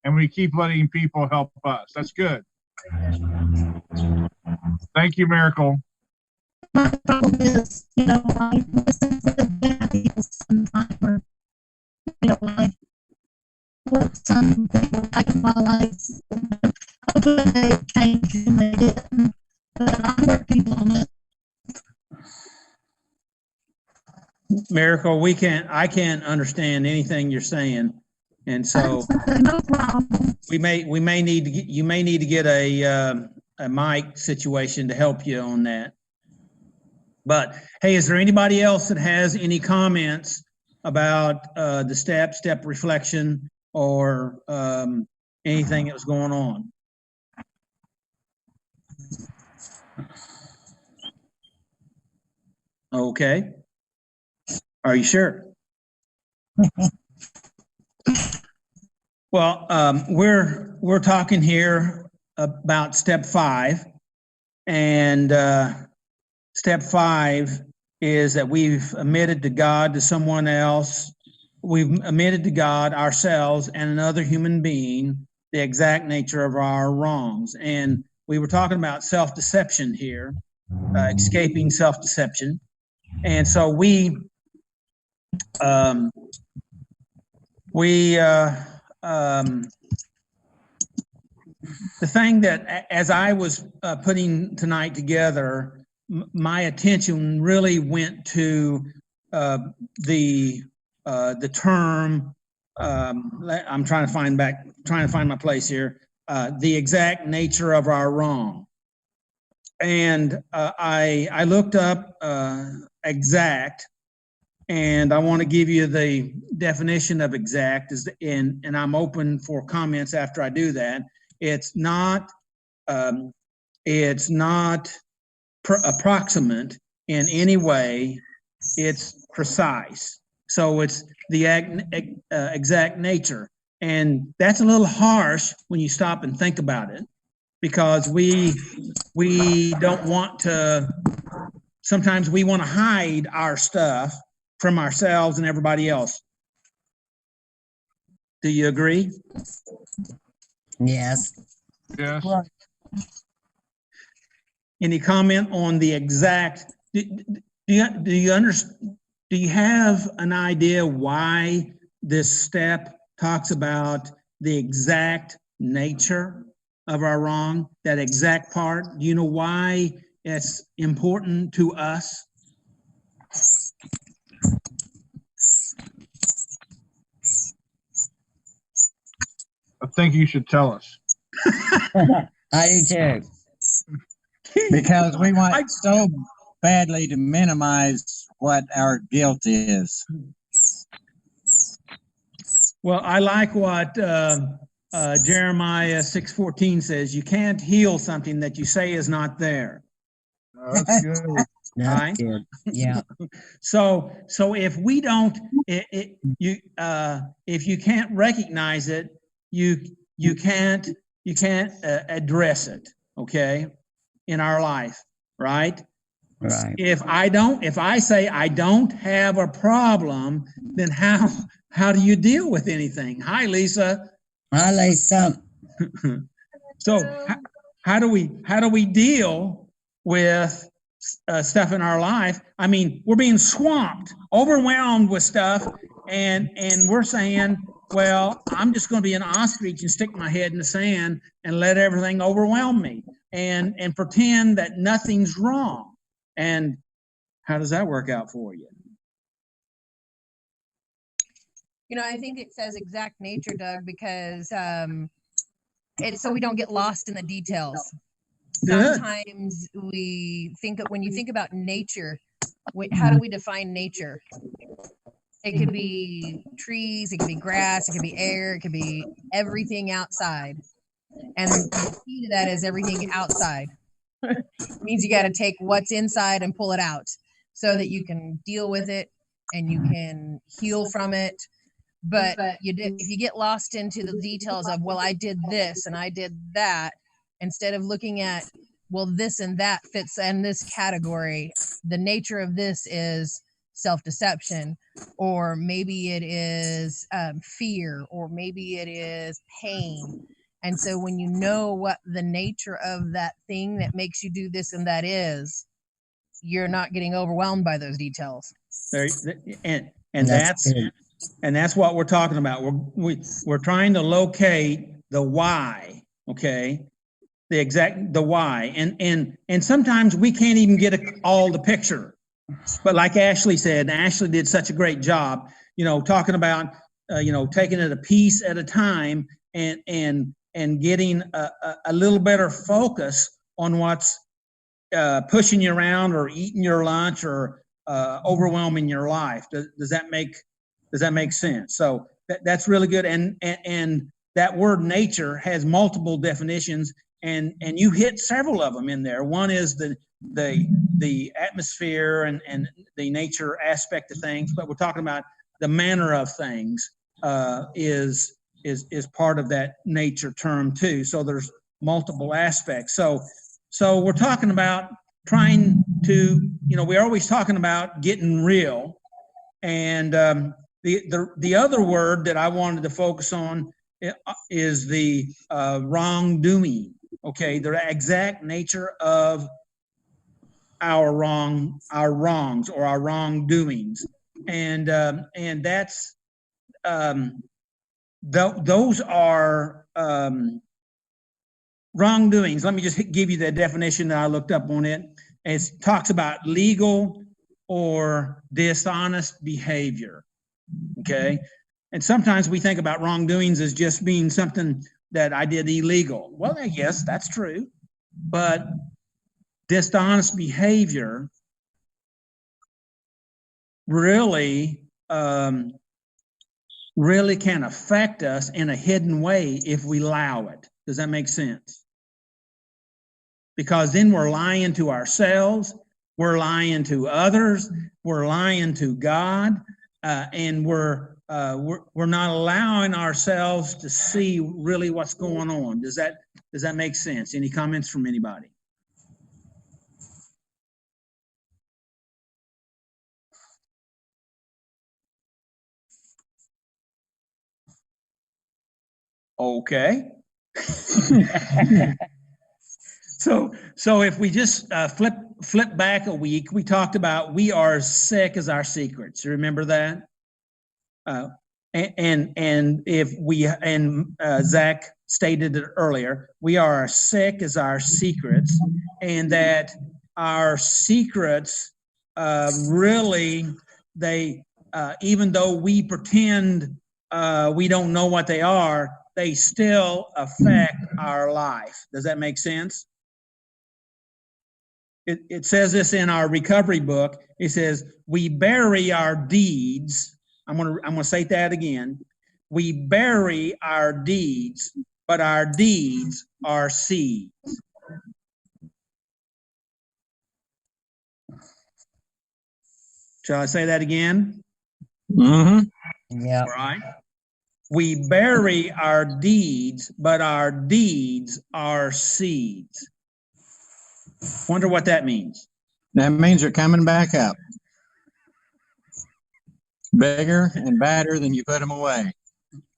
And we keep letting people help us. That's good. Thank you, Miracle. My problem is, I listen to the bad people sometimes, or, I let some people back in my life. I could have changed and they didn't, but I'm working on it. Miracle, I can't understand anything you're saying. And so no problem. you may need to get a mic situation to help you on that. But hey, is there anybody else that has any comments about the step reflection or anything that was going on. Okay. Are you sure? Well, we're talking here about step 5, and step 5 is that we've admitted to God, to someone else. We've admitted to God, ourselves, and another human being the exact nature of our wrongs. And we were talking about self-deception here, escaping self-deception. And so the thing that, as I was putting tonight together, my attention really went to the term. I'm trying to find my place here. The exact nature of our wrong, and I looked up exact. And I want to give you the definition of exact, and I'm open for comments after I do that. It's not approximate in any way. It's precise. So it's the exact nature, and that's a little harsh when you stop and think about it, because we don't want to. Sometimes we want to hide our stuff from ourselves and everybody else. Do you agree? Yes. Yes. Any comment on the exact? Do you understand? Do you have an idea why this step talks about the exact nature of our wrong? That exact part. Do you know why it's important to us? I think you should tell us. I do too. Because we want so badly to minimize what our guilt is. Well, I like what Jeremiah 6:14 says. You can't heal something that you say is not there. That's good. That's Right. good. Yeah. So if we don't, if you can't recognize it, you can't address it. Okay, in our life, right? Right. If I say I don't have a problem, then how do you deal with anything? Hi, Lisa. Hi, Lisa. So how do we deal with stuff in our life? I mean, we're being swamped, overwhelmed with stuff, and we're saying, well, I'm just going to be an ostrich and stick my head in the sand and let everything overwhelm me and pretend that nothing's wrong. And how does that work out for you? You know, I think it says exact nature, Doug, because it's so we don't get lost in the details. Good. Sometimes we think when you think about nature, how do we define nature? It could be trees, it could be grass, it could be air, it could be everything outside. And the key to that is everything outside. It means you got to take what's inside and pull it out so that you can deal with it and you can heal from it. But if you get lost into the details of, well, I did this and I did that, instead of looking at, well, this and that fits in this category, the nature of this is self-deception, or maybe it is fear, or maybe it is pain. And so when you know what the nature of that thing that makes you do this and that is, you're not getting overwhelmed by those details. And that's what we're talking about. We're trying to locate the why, okay? The why. And sometimes we can't even get all the picture. But like Ashley said, Ashley did such a great job, talking about, taking it a piece at a time and getting a little better focus on what's pushing you around or eating your lunch or overwhelming your life. Does that make sense? So that's really good. And that word nature has multiple definitions, and you hit several of them in there. One is the atmosphere and the nature aspect of things, but we're talking about the manner of things is part of that nature term too. So there's multiple aspects. So we're talking about trying to, we're always talking about getting real. And the other word that I wanted to focus on is the wrongdoing. Okay, the exact nature of our wrongs or our wrongdoings, and that's those are wrongdoings. Let me just give you the definition that I looked up on it. It talks about legal or dishonest behavior. Okay, and sometimes we think about wrongdoings as just being something that I did illegal. Well, yes, that's true, but dishonest behavior really can affect us in a hidden way if we allow it. Does that make sense? Because then we're lying to ourselves, we're lying to others, we're lying to God, and we're not allowing ourselves to see really what's going on. Does that make sense? Any comments from anybody? Okay. So if we just flip back a week, we talked about we are as sick as our secrets. You remember that? And if we Zach stated it earlier, we are as sick as our secrets, and that our secrets really even though we pretend we don't know what they are, they still affect our life. Does that make sense? It says this in our recovery book. It says, we bury our deeds. I'm gonna say that again. We bury our deeds, but our deeds are seeds. Shall I say that again? Mm-hmm. Yeah. All right. We bury our deeds, but our deeds are seeds. Wonder what that means. That means they're coming back up. Bigger and badder than you put them away.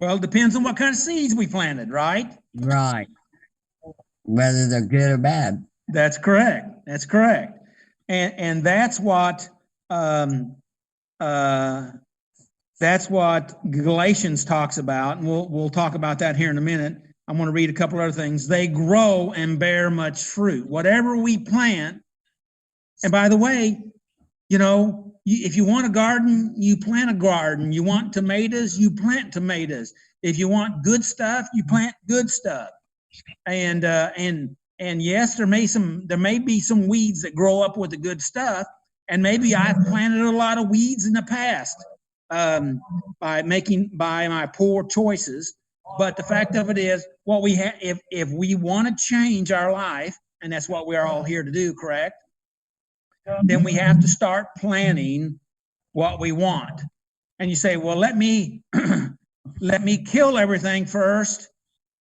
Well, it depends on what kind of seeds we planted, right? Right. Whether they're good or bad. That's correct. That's correct. And that's what Galatians talks about, and we'll talk about that here in a minute. I'm going to read a couple other things. They grow and bear much fruit. Whatever we plant, and by the way, if you want a garden, you plant a garden. You want tomatoes, you plant tomatoes. If you want good stuff, you plant good stuff. And yes, there may be some weeds that grow up with the good stuff, and maybe I've planted a lot of weeds in the past by my poor choices. But the fact of it is, what we have, if we want to change our life, and that's what we're all here to do, correct? Then we have to start planning what we want. And you say, well, let me kill everything first,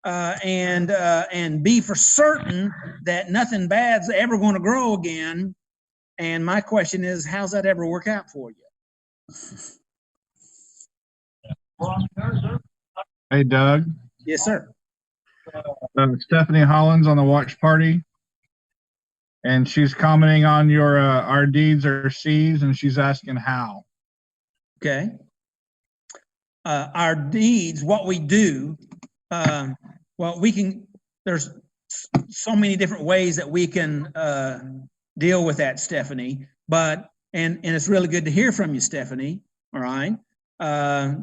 and be for certain that nothing bad's ever going to grow again. And my question is, how's that ever work out for you? Hey, Doug. Yes, sir. Stephanie Hollins on the watch party, and she's commenting on your our deeds are seeds, and she's asking how. Okay. Our deeds, what we do, there's so many different ways that we can deal with that, Stephanie, but it's really good to hear from you, Stephanie. All right.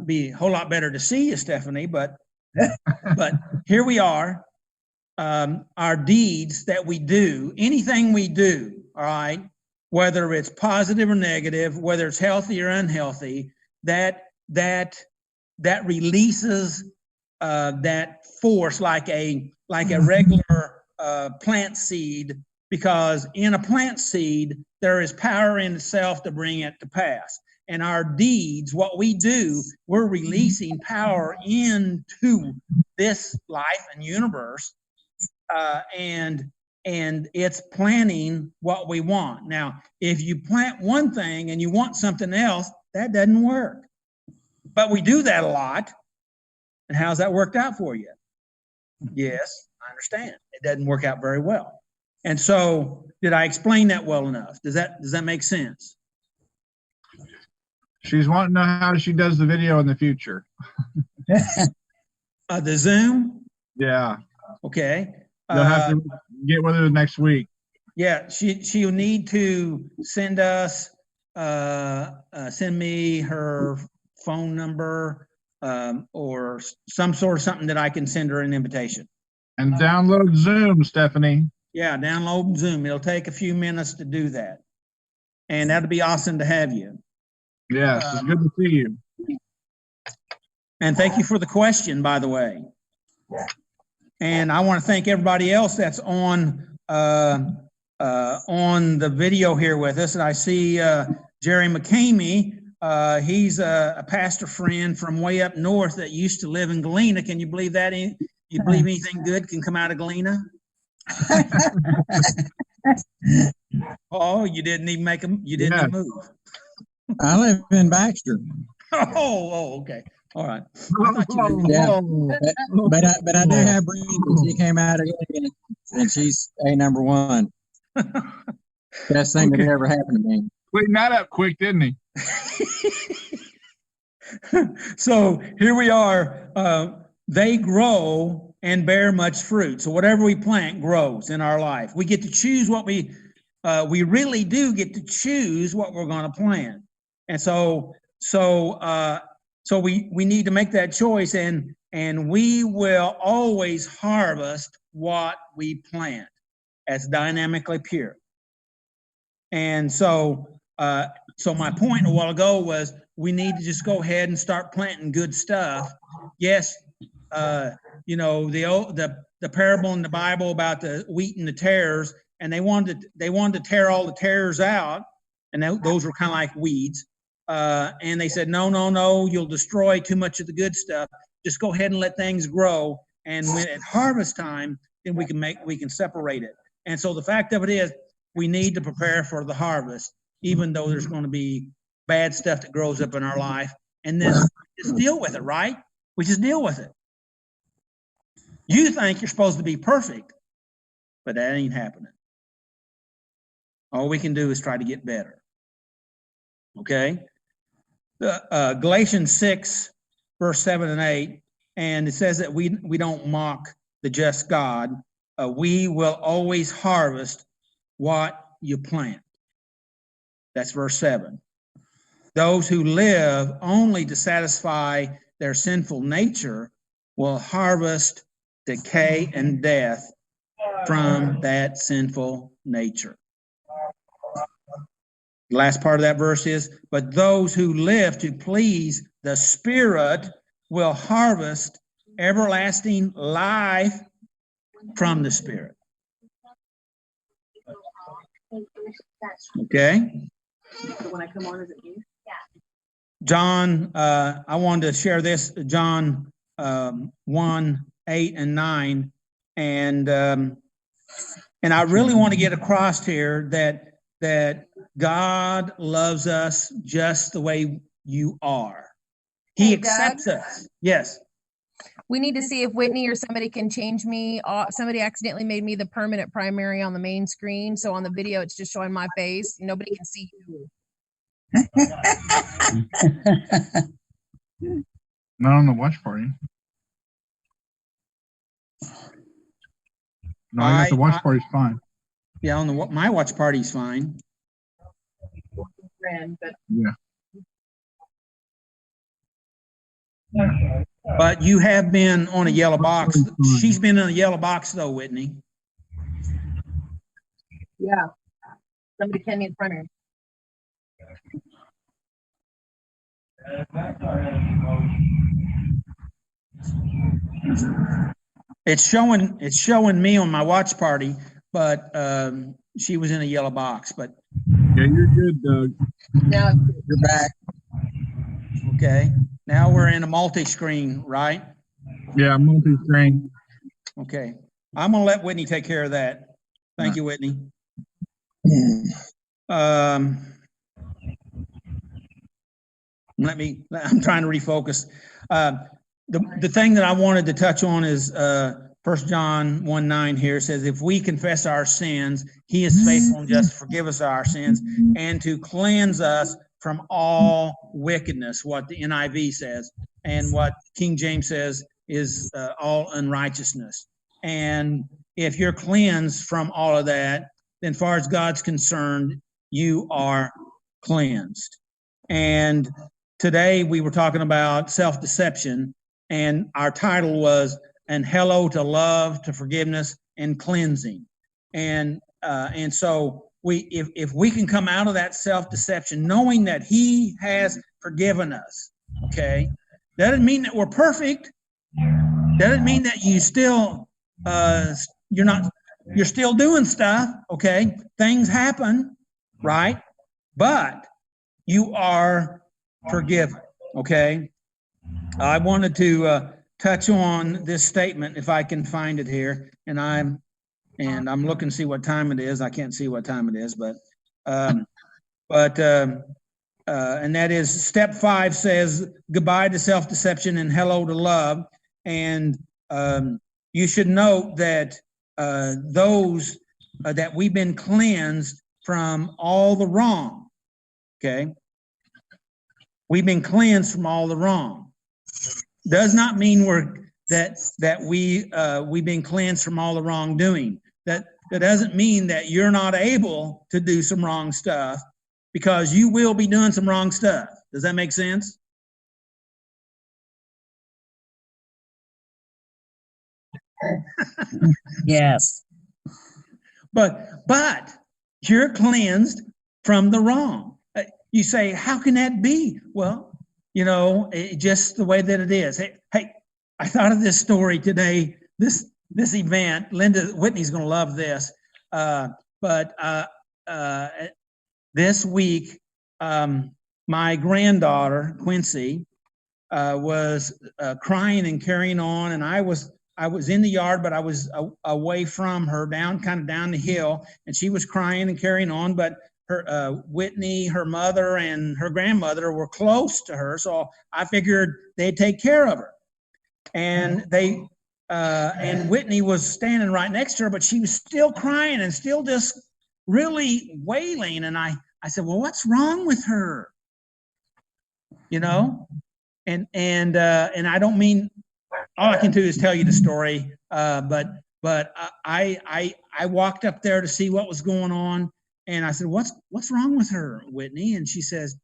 Be a whole lot better to see you, Stephanie, but here we are. Our deeds that we do, anything we do, all right, whether it's positive or negative, whether it's healthy or unhealthy, that releases that force like a regular plant seed, because in a plant seed, there is power in itself to bring it to pass. And our deeds, what we do, we're releasing power into this life and universe, and it's planting what we want. Now, if you plant one thing and you want something else, that doesn't work. But we do that a lot. And how's that worked out for you? Yes, I understand. It doesn't work out very well. And so, did I explain that well enough? Does that make sense? She's wanting to know how she does the video in the future. The Zoom? Yeah. Okay. You'll have to get with her next week. Yeah, she'll need to send us, send me her phone number, or some sort of something that I can send her an invitation. And download Zoom, Stephanie. Yeah, download Zoom. It'll take a few minutes to do that. And that'd be awesome to have you. Yes, it's good to see you. And thank you for the question, by the way. And I want to thank everybody else that's on the video here with us. And I see Jerry McCamey. He's a pastor friend from way up north that used to live in Galena. Can you believe that? You believe anything good can come out of Galena? Oh, you didn't even make them. You didn't even move. I live in Baxter. Oh, okay. All right. Yeah, but I do have Brenda. She came out of it, and she's number one. Best thing that ever happened to me. Clean that up quick, didn't he? So here we are. They grow and bear much fruit. So whatever we plant grows in our life. We get to choose what we really do get to choose what we're going to plant. And so we need to make that choice, and we will always harvest what we plant as dynamically pure. And so my point a while ago was we need to just go ahead and start planting good stuff. Yes, you know, the parable in the Bible about the wheat and the tares, and they wanted to tear all the tares out, and those were kind of like weeds. And they said, no, you'll destroy too much of the good stuff. Just go ahead and let things grow. And when at harvest time, then we can separate it. And so the fact of it is, we need to prepare for the harvest, even though there's going to be bad stuff that grows up in our life. And then just deal with it, right? We just deal with it. You think you're supposed to be perfect, but that ain't happening. All we can do is try to get better. Okay? Galatians 6, verse 7 and 8, and it says that we don't mock the just God. We will always harvest what you plant. That's verse 7. Those who live only to satisfy their sinful nature will harvest decay and death from that sinful nature. The last part of that verse is, but those who live to please the Spirit will harvest everlasting life from the Spirit. Okay? When I come on, is it you? John, I wanted to share this, John 1, 8 and 9. And I really want to get across here that God loves us just the way you are. He accepts us. Yes. We need to see if Whitney or somebody can change me. Somebody accidentally made me the permanent primary on the main screen. So on the video, it's just showing my face. Nobody can see you. Not on the watch party. No, I guess the watch party's fine. Yeah, on my watch party's fine. Yeah. But you have been on a yellow box. She's been in a yellow box though, Whitney. Yeah. Somebody can me in front of her. It's showing me on my watch party, but she was in a yellow box. But Yeah, you're good, Doug. Now, You're back. okay, now we're in a multi-screen, right? Yeah, multi-screen. Okay, I'm gonna let Whitney take care of that. Thank you, Whitney. I'm trying to refocus. The thing that I wanted to touch on is 1 John 1:9 here says, if we confess our sins, he is faithful and just to forgive us our sins and to cleanse us from all wickedness, what the NIV says, and what King James says is all unrighteousness. And if you're cleansed from all of that, then far as God's concerned, you are cleansed. And today we were talking about self-deception, and our title was "And Hello to Love, to Forgiveness, and Cleansing." And so if we can come out of that self-deception, knowing that He has forgiven us, okay, that doesn't mean that we're perfect. That doesn't mean that you still you're still doing stuff, okay? Things happen, right? But you are forgiven, okay? I wanted to touch on this statement, if I can find it here, and I'm looking to see what time it is. I can't see what time it is, but and that is step 5 says goodbye to self-deception and hello to love. And you should note that those that we've been cleansed from all the wrong, okay? We've been cleansed from all the wrong. Does not mean we've been cleansed from all the wrongdoing. That doesn't mean that you're not able to do some wrong stuff, because you will be doing some wrong stuff. Does that make sense? Yes. But you're cleansed from the wrong. You say, how can that be? Well, just the way that it is. Hey, I thought of this story today. This event, Whitney's going to love this. But this week, my granddaughter Quincy was crying and carrying on, and I was in the yard, but I was away from her, kind of down the hill, and she was crying and carrying on. But her Whitney, her mother, and her grandmother were close to her, so I figured they'd take care of her. And and Whitney was standing right next to her, but she was still crying and still just really wailing. And I said, well, what's wrong with her? And I don't mean, all I can do is tell you the story. But I walked up there to see what was going on, and I said, what's wrong with her, Whitney? And she says,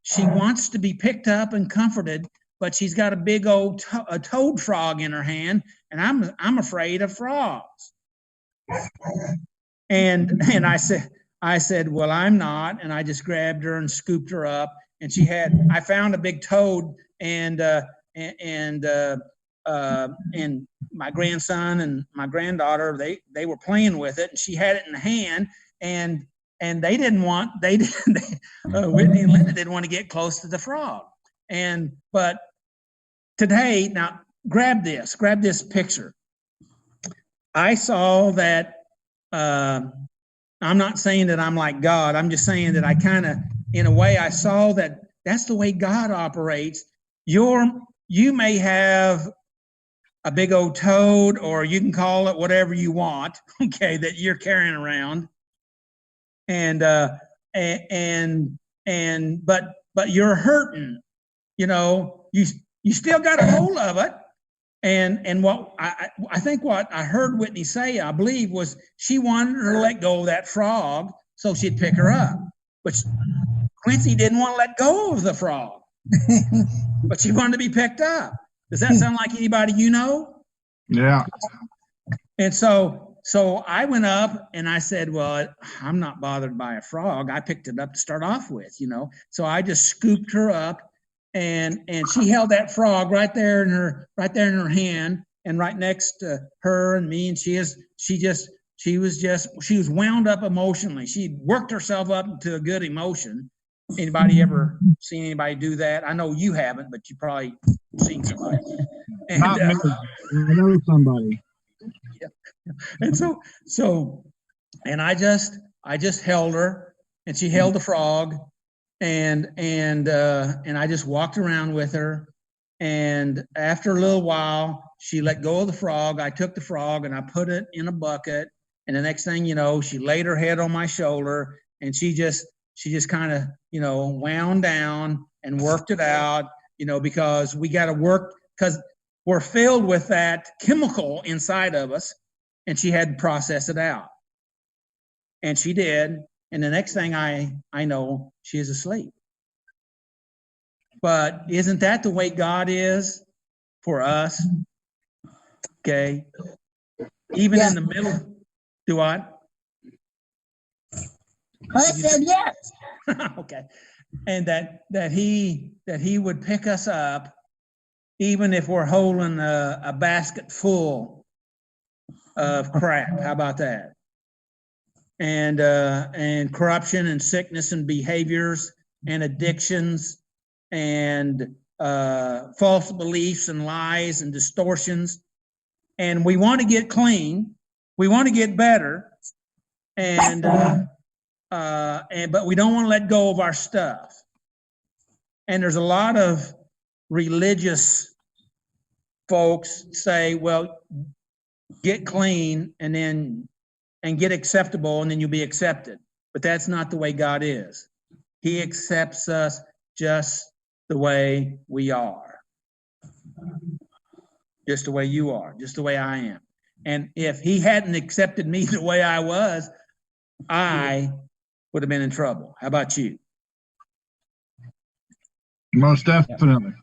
she wants to be picked up and comforted, but she's got a big old toad frog in her hand, and I'm afraid of frogs. And I said, well, I'm not. And I just grabbed her and scooped her up, and I found a big toad, and my grandson and my granddaughter, they were playing with it, and she had it in the hand, and Whitney and Linda didn't want to get close to the frog. But today, now grab this picture. I saw that, I'm not saying that I'm like God. I'm just saying that I kind of, in a way, I saw that that's the way God operates. You may have a big old toad, or you can call it whatever you want, okay, that you're carrying around. But you're hurting, you still got a hold of it. And what I think what I heard Whitney say, I believe, was she wanted her to let go of that frog so she'd pick her up. But Quincy didn't want to let go of the frog, but she wanted to be picked up. Does that sound like anybody you know? Yeah. And so I went up and I said, well, I'm not bothered by a frog. I picked it up to start off with, So I just scooped her up and she held that frog right there in her hand, and right next to her and me, and she was wound up emotionally. She worked herself up into a good emotion. Anybody ever seen anybody do that? I know you haven't, but you probably seen somebody. And, Not me. I know somebody. and so, and I just held her, and she held the frog, and I just walked around with her. And after a little while, she let go of the frog. I took the frog and I put it in a bucket. And the next thing you know, she laid her head on my shoulder, and she just kind of, wound down and worked it out, because we got to work, because we're filled with that chemical inside of us, and she had to process it out. And she did. And the next thing I know, she is asleep. But isn't that the way God is for us? Okay. Even in the middle, do what? I said yes. Okay. And that he would pick us up, even if we're holding a basket full of crap. How about that? And corruption and sickness and behaviors and addictions and false beliefs and lies and distortions. And we want to get clean. We want to get better. But we don't want to let go of our stuff. And there's a lot of religious folks say, well, get clean and get acceptable, and then you'll be accepted. But that's not the way God is. He accepts us just the way we are. Just the way you are, just the way I am. And if he hadn't accepted me the way I was, I would have been in trouble. How about you? Most definitely.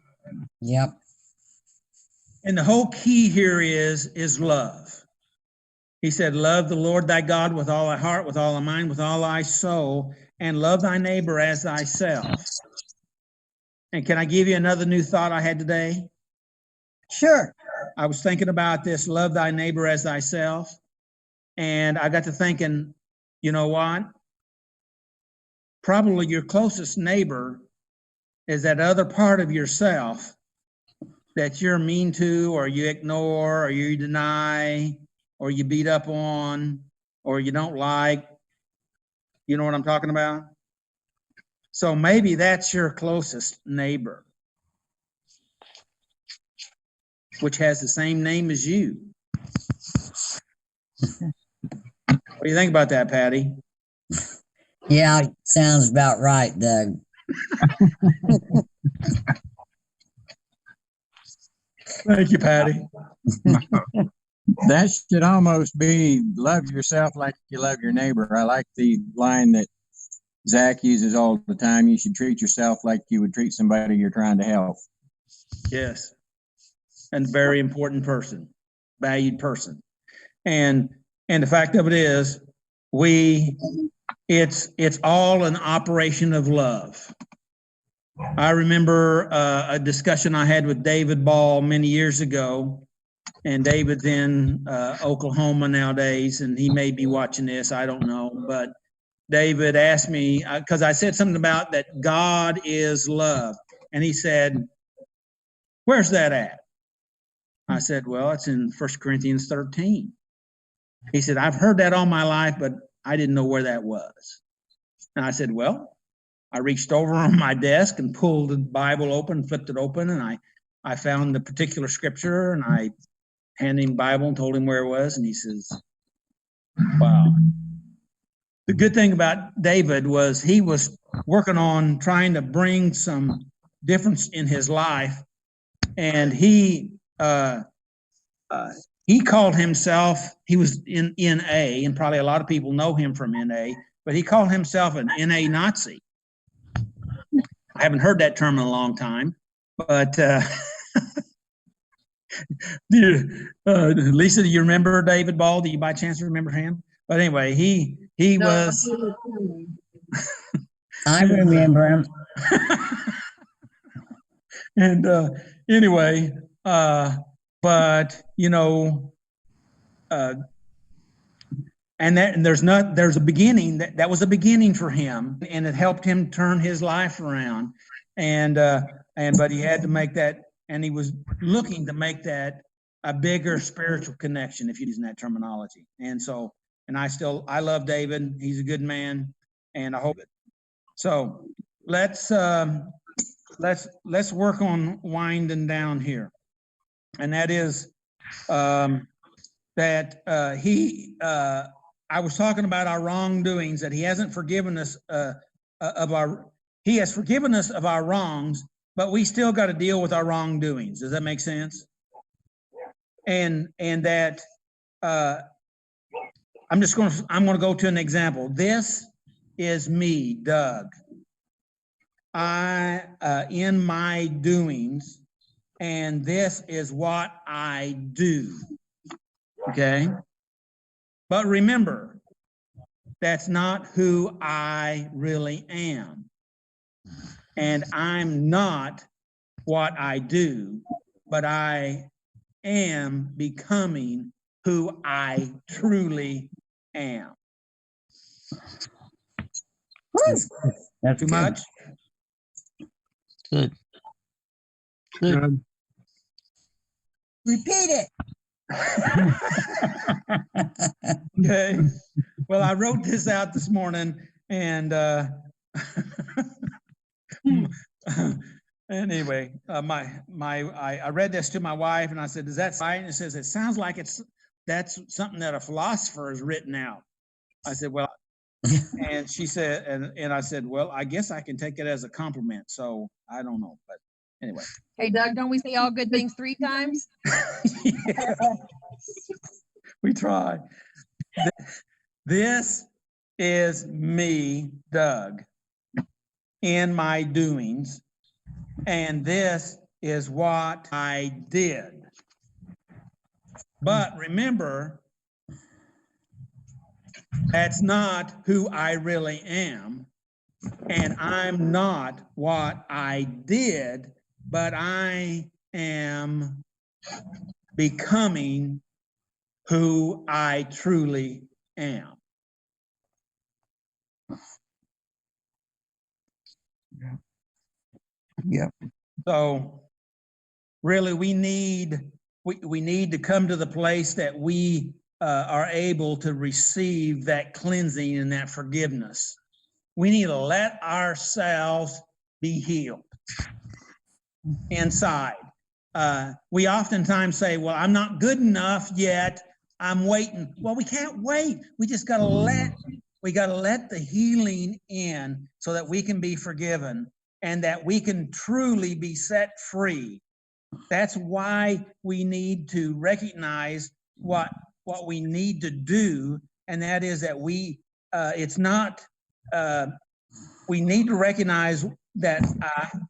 Yep. And the whole key here is love. He said, love the Lord thy God with all thy heart, with all thy mind, with all thy soul, and love thy neighbor as thyself. And can I give you another new thought I had today? Sure. I was thinking about this, love thy neighbor as thyself. And I got to thinking, you know what? Probably your closest neighbor is that other part of yourself that you're mean to, or you ignore, or you deny, or you beat up on, or you don't like. You know what I'm talking about? So maybe that's your closest neighbor, which has the same name as you. What do you think about that, Patty? Yeah, sounds about right, Doug. Thank you, Patty. That should almost be love yourself like you love your neighbor. I like the line that Zach uses all the time. You should treat yourself like you would treat somebody you're trying to help. Yes. And very important person, valued person. And the fact of it is, it's all an operation of love. I remember a discussion I had with David Ball many years ago, and David's in Oklahoma nowadays, and he may be watching this, I don't know, but David asked me, because I said something about that God is love, and he said, where's that at? I said, well, it's in 1 Corinthians 13. He said, I've heard that all my life, but I didn't know where that was. And I said, well, I reached over on my desk and pulled the Bible open, flipped it open, and I found the particular scripture, and I handed him the Bible and told him where it was, and he says, wow. The good thing about David was he was working on trying to bring some difference in his life, and he called himself, he was in NA, and probably a lot of people know him from NA, but he called himself an NA Nazi. I haven't heard that term in a long time, but Lisa, do you remember David Ball? Do you by chance remember him? But anyway, he was. I remember him. And anyway, but you know, and there's a beginning that was a beginning for him, and it helped him turn his life around. But he had to make that, and he was looking to make that a bigger spiritual connection, if you're using that terminology. And so, and I love David. He's a good man, and I hope it. So let's work on winding down here, and that is that I was talking about our wrongdoings, that he hasn't forgiven us he has forgiven us of our wrongs, but we still got to deal with our wrongdoings. Does that make sense? And that I'm going to go to an example. This is me, Doug. In my doings, and this is what I do. Okay? But remember, that's not who I really am. And I'm not what I do, but I am becoming who I truly am. That's too good. much? Good. Good. Repeat it. Okay. Well, I wrote this out this morning, and anyway, I read this to my wife, and I said, "Is that right?" And it says, "It sounds like that's something that a philosopher has written out." I said, "Well," and she said, and I said, "Well, I guess I can take it as a compliment." So I don't know, but anyway. Hey, Doug, don't we say all good things 3 times? Yeah. We try. This is me, Doug, in my doings, and this is what I did. But remember, that's not who I really am, and I'm not what I did, but I am becoming who I truly am. Yep. So really we need to come to the place that we are able to receive that cleansing and that forgiveness. We need to let ourselves be healed inside. We oftentimes say, well, I'm not good enough yet. I'm waiting. Well, we can't wait. We just got to let the healing in so that we can be forgiven and that we can truly be set free. That's why we need to recognize what we need to do, and that is that we need to recognize that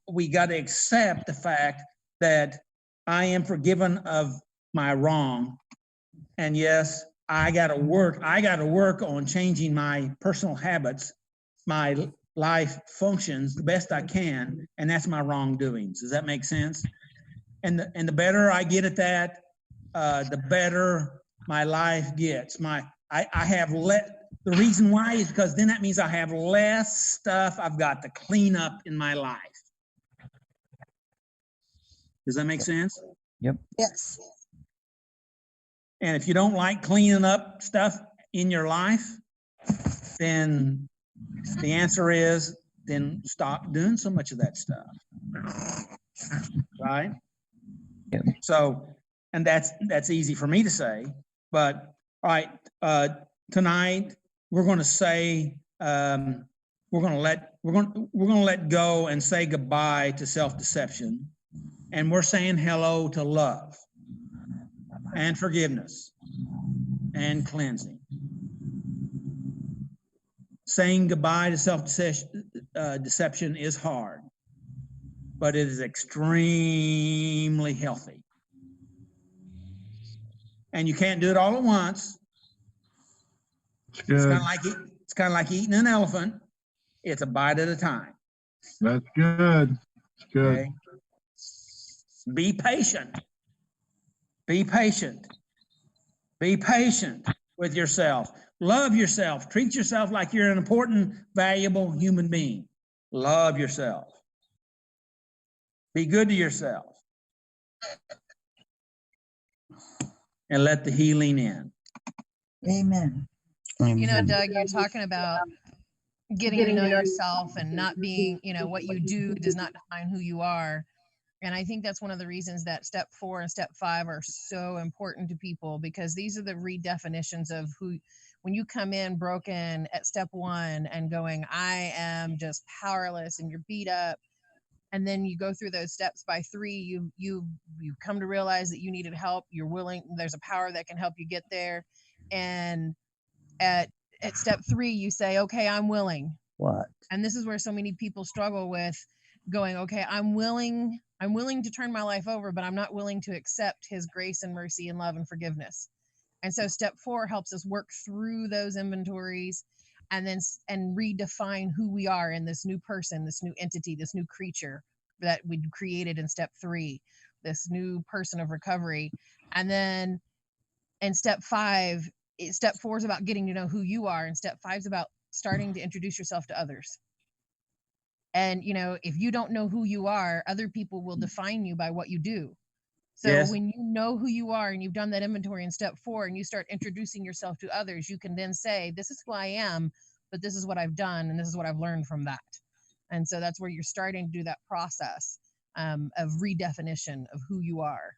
we got to accept the fact that I am forgiven of my wrong. And yes, I got to work on changing my personal habits, my life functions the best I can, and that's my wrongdoings. Does that make sense? And the better I get at that, the better my life gets. I have the reason why is because then that means I have less stuff I've got to clean up in my life. Does that make sense? Yep. Yes. And if you don't like cleaning up stuff in your life, then the answer is then stop doing so much of that stuff. Right? Yep. So, and that's easy for me to say, but all right, tonight we're going to say we're going to let go and say goodbye to self-deception, and we're saying hello to love and forgiveness and cleansing. Saying goodbye to self-deception is hard, but it is extremely healthy. And you can't do it all at once. It's kind of like eating an elephant. It's a bite at a time. That's good. It's good. Okay? Be patient. Be patient. Be patient with yourself. Love yourself. Treat yourself like you're an important, valuable human being. Love yourself. Be good to yourself. And let the healing in. Amen. You know, Doug, you're talking about getting to know yourself and not being, you know, what you do does not define who you are. And I think that's one of the reasons that step 4 and step 5 are so important to people, because these are the redefinitions of who, when you come in broken at step 1 and going, I am just powerless, and you're beat up. And then you go through those steps by 3, you come to realize that you needed help. You're willing, there's a power that can help you get there. And at step 3, you say, okay, I'm willing. What? And this is where so many people struggle with going, okay, I'm willing to turn my life over, but I'm not willing to accept his grace and mercy and love and forgiveness. And so step 4 helps us work through those inventories and then redefine who we are in this new person, this new entity, this new creature that we created in step 3, this new person of recovery. And then in step 4 is about getting to know who you are, and step 5 is about starting to introduce yourself to others. And, you know, if you don't know who you are, other people will define you by what you do. So Yes. when you know who you are and you've done that inventory in step 4 and you start introducing yourself to others, you can then say, this is who I am, but this is what I've done, and this is what I've learned from that. And so that's where you're starting to do that process of redefinition of who you are.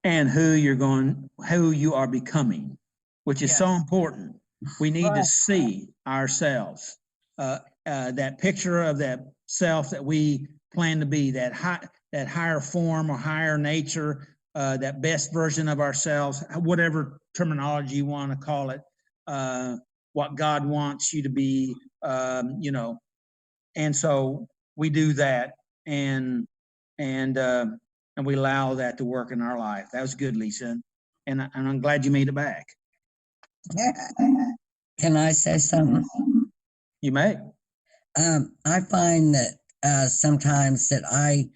And who you are becoming, which is so Yes. important. We need to see ourselves, that picture of that self that we plan to be, that higher form or higher nature, that best version of ourselves, whatever terminology you want to call it, what God wants you to be, you know. And so we do that, and we allow that to work in our life. That was good, Lisa. And I'm glad you made it back. Can I say something? You may. I find that sometimes that I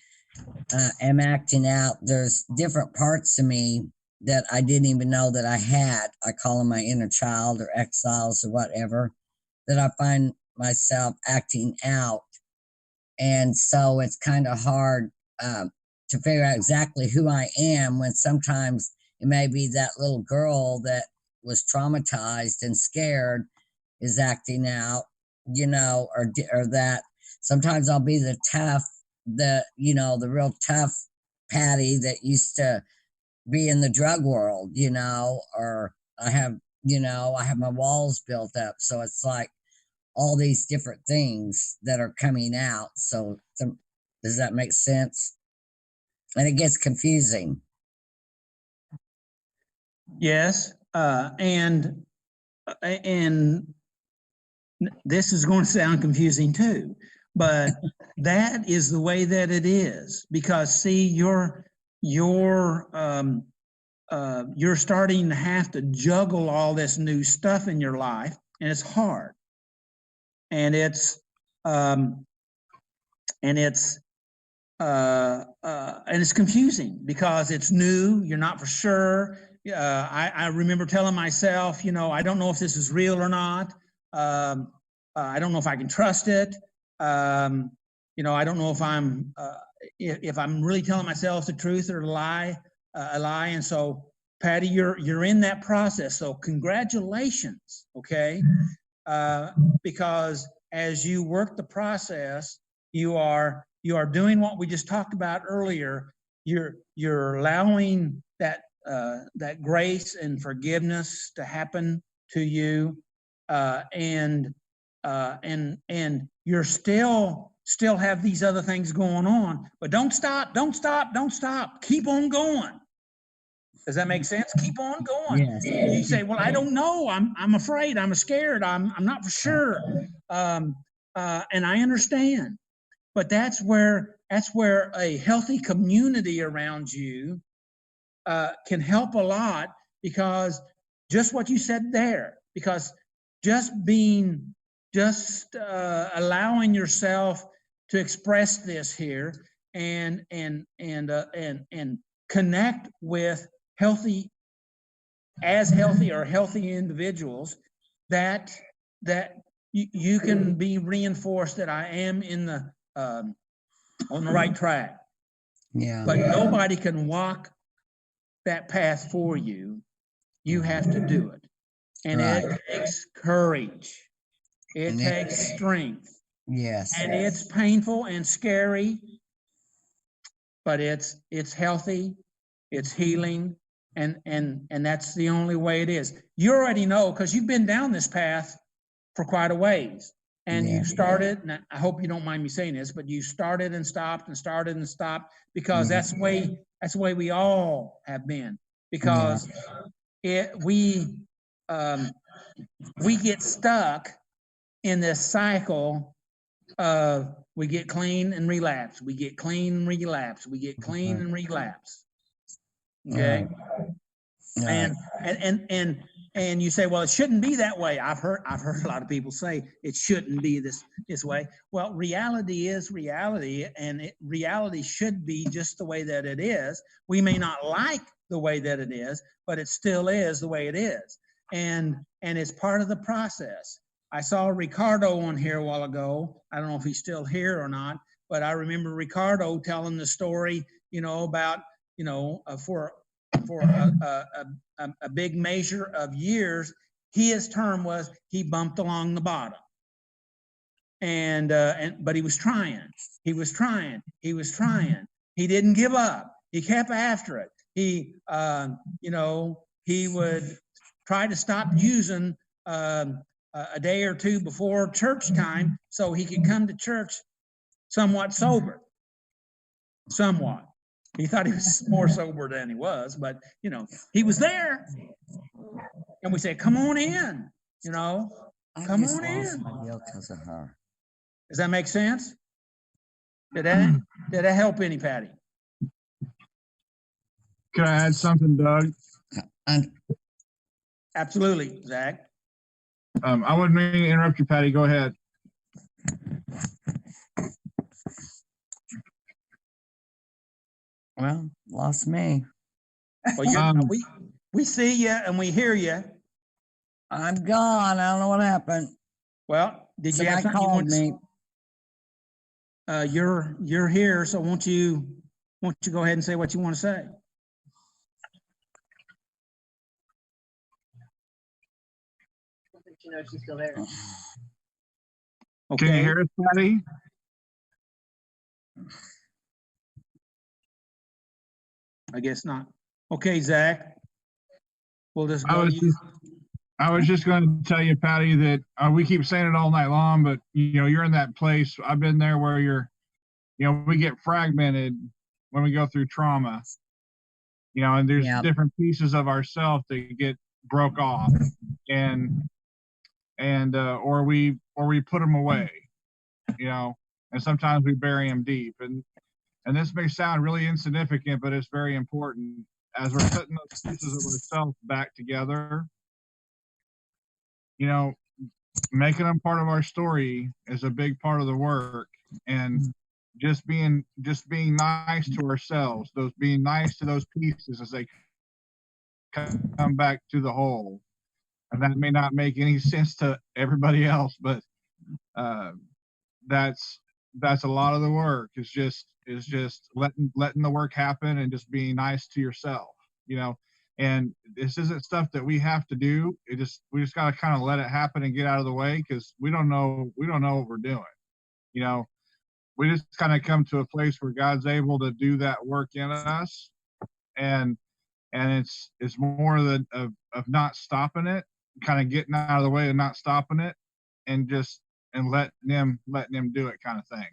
am acting out. There's different parts of me that I didn't even know that I had. I call them my inner child or exiles or whatever, that I find myself acting out. And so it's kind of hard to figure out exactly who I am, when sometimes it may be that little girl that was traumatized and scared is acting out, you know, or that sometimes I'll be the tough, the real tough Patty that used to be in the drug world, you know, or I have my walls built up. So it's like all these different things that are coming out. So does that make sense? And it gets confusing. Yes. And this is going to sound confusing too, but that is the way that it is, because see, you're starting to have to juggle all this new stuff in your life, and it's hard, and it's confusing because it's new. You're not for sure. I remember telling myself, you know, I don't know if this is real or not. I don't know if I can trust it. You know, I don't know if I'm really telling myself the truth or a lie. And so, Patty, you're in that process. So congratulations, okay? Because as you work the process, you are doing what we just talked about earlier. You're allowing that grace and forgiveness to happen to you, and you're still have these other things going on, but don't stop. Keep on going. Does that make sense? Keep on going. Yes. You say, well, I don't know. I'm afraid. I'm scared. I'm not for sure. And I understand, but that's where a healthy community around you can help a lot, because just what you said there, because just allowing yourself to express this here, and connect with healthy or healthy individuals, that you can be reinforced that I am in the on the right track. Yeah. But nobody can walk that path for you. You have to do it. And it Right. takes courage. It And takes strength. Yes. And it's painful and scary, but it's healthy, it's healing, and that's the only way it is. You already know, because you've been down this path for quite a ways. And Yeah. you started, and I hope you don't mind me saying this, but you started and stopped and started and stopped, because that's the way we all have been. Because we get stuck in this cycle of we get clean and relapse, we get clean and relapse, we get clean and relapse. Okay. Right. And you say, well, it shouldn't be that way. I've heard a lot of people say it shouldn't be this way. Well, reality is reality, and reality should be just the way that it is. We may not like the way that it is, but it still is the way it is. And it's part of the process. I saw Ricardo on here a while ago. I don't know if he's still here or not, but I remember Ricardo telling the story, about, for a big measure of years, his term was he bumped along the bottom. But he was trying. He didn't give up. He kept after it. He would try to stop using a day or two before church time so he could come to church somewhat sober. Somewhat. He thought he was more sober than he was, but he was there. And we said, come on in, come on in. Because of her. Does that make sense? Did that help any, Patty? Can I add something, Doug? Absolutely, Zach. I wouldn't mean to interrupt you, Patty. Go ahead. Well, lost me. Well, we see you and we hear you. I'm gone. I don't know what happened. Well, did you have Somebody something you called want me. You're here, so won't you go ahead and say what you want to say? You know she's still there. Okay. Can you hear us, Patty? I guess not. Okay, Zach. We'll just I go to you. was just going to tell you, Patty, that we keep saying it all night long, but you're in that place. I've been there where we get fragmented when we go through trauma, and there's different pieces of ourselves that get broke off, or we put them away, and sometimes we bury them deep. And this may sound really insignificant, but it's very important. As we're putting those pieces of ourselves back together, making them part of our story is a big part of the work. And just being nice to ourselves, being nice to those pieces as they come back to the whole. And that may not make any sense to everybody else, but that's a lot of the work. Is just letting the work happen and just being nice to yourself, and this isn't stuff that we have to do. We just got to kind of let it happen and get out of the way, because we don't know what we're doing. We just kind of come to a place where God's able to do that work in us, and it's more of not stopping it, kind of getting out of the way and not stopping it, and letting him do it, kind of thing.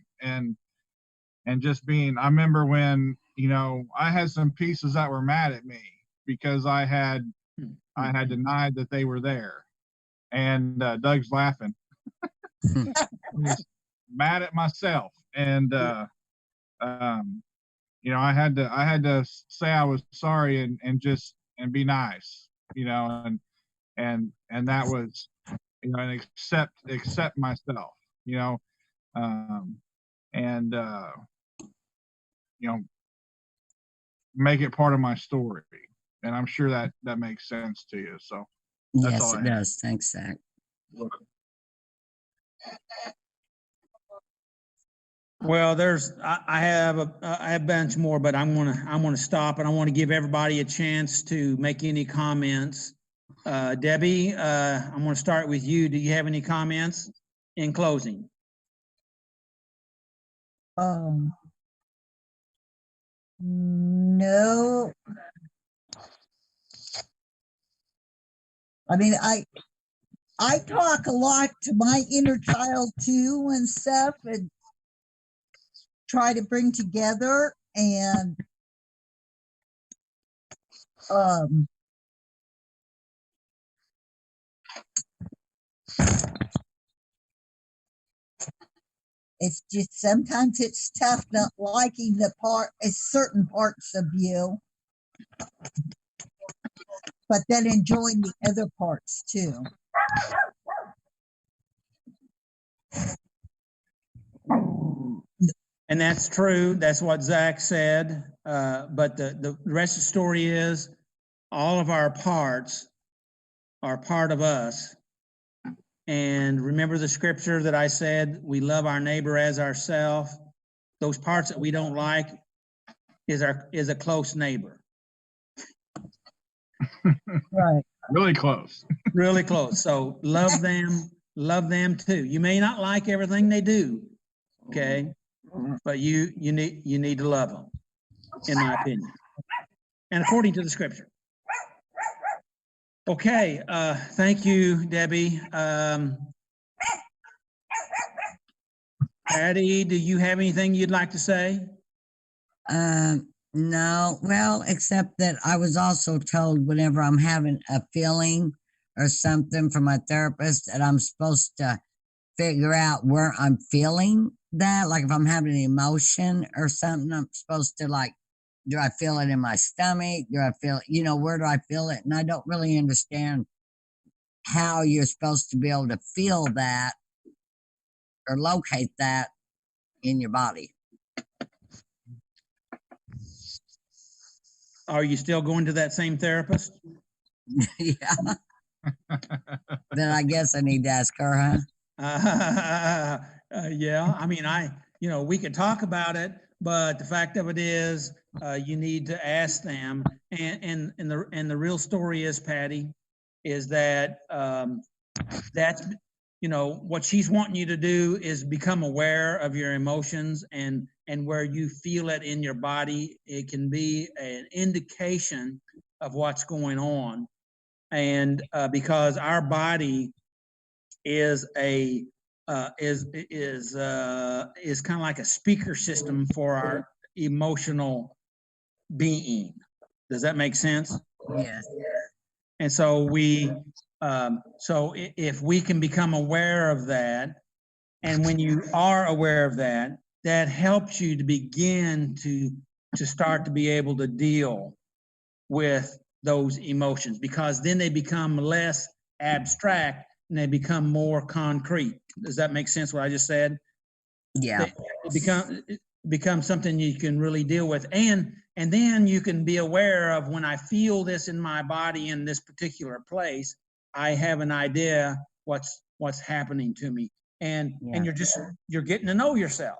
And just being, I remember when, I had some pieces that were mad at me because I had denied that they were there. And Doug's laughing. I was mad at myself. And, I had to say I was sorry and be nice, and that was, and accept myself, make it part of my story. And I'm sure that makes sense to you. So that's Yes, all it I have. does. Thanks, Zach. Well, I have a bunch more, but I'm gonna stop, and I want to give everybody a chance to make any comments. Debbie, I'm gonna start with you. Do you have any comments in closing? No. I mean, I talk a lot to my inner child too and stuff, and try to bring together, and it's just sometimes it's tough not liking certain parts of you, but then enjoying the other parts too. And that's true. That's what Zach said. But the rest of the story is all of our parts are part of us. And remember the scripture that I said, we love our neighbor as ourselves. Those parts that we don't like is a close neighbor. Right. Really close. Really close. So love them too. You may not like everything they do, okay? But you need to love them, in my opinion, and according to the scripture. Okay, thank you, Debbie. Patty, do you have anything you'd like to say? No, well, except that I was also told whenever I'm having a feeling or something from my therapist that I'm supposed to figure out where I'm feeling that. Like if I'm having an emotion or something, I'm supposed to do I feel it in my stomach? Do I feel, where do I feel it? And I don't really understand how you're supposed to be able to feel that or locate that in your body. Are you still going to that same therapist? Yeah. Then I guess I need to ask her, huh? Yeah, I mean, we could talk about it, but the fact of it is, you need to ask them. And the real story is, Patty, is that that's, what she's wanting you to do is become aware of your emotions and where you feel it in your body. It can be an indication of what's going on. And because our body is kind of like a speaker system for our emotional being. Does that make sense? Yes. And so if we can become aware of that, and when you are aware of that, that helps you to begin to start to be able to deal with those emotions, because then they become less abstract and they become more concrete. Does that make sense what I just said? Yeah. It becomes something you can really deal with. And then you can be aware of, when I feel this in my body in this particular place, I have an idea what's happening to me. And you're getting to know yourself.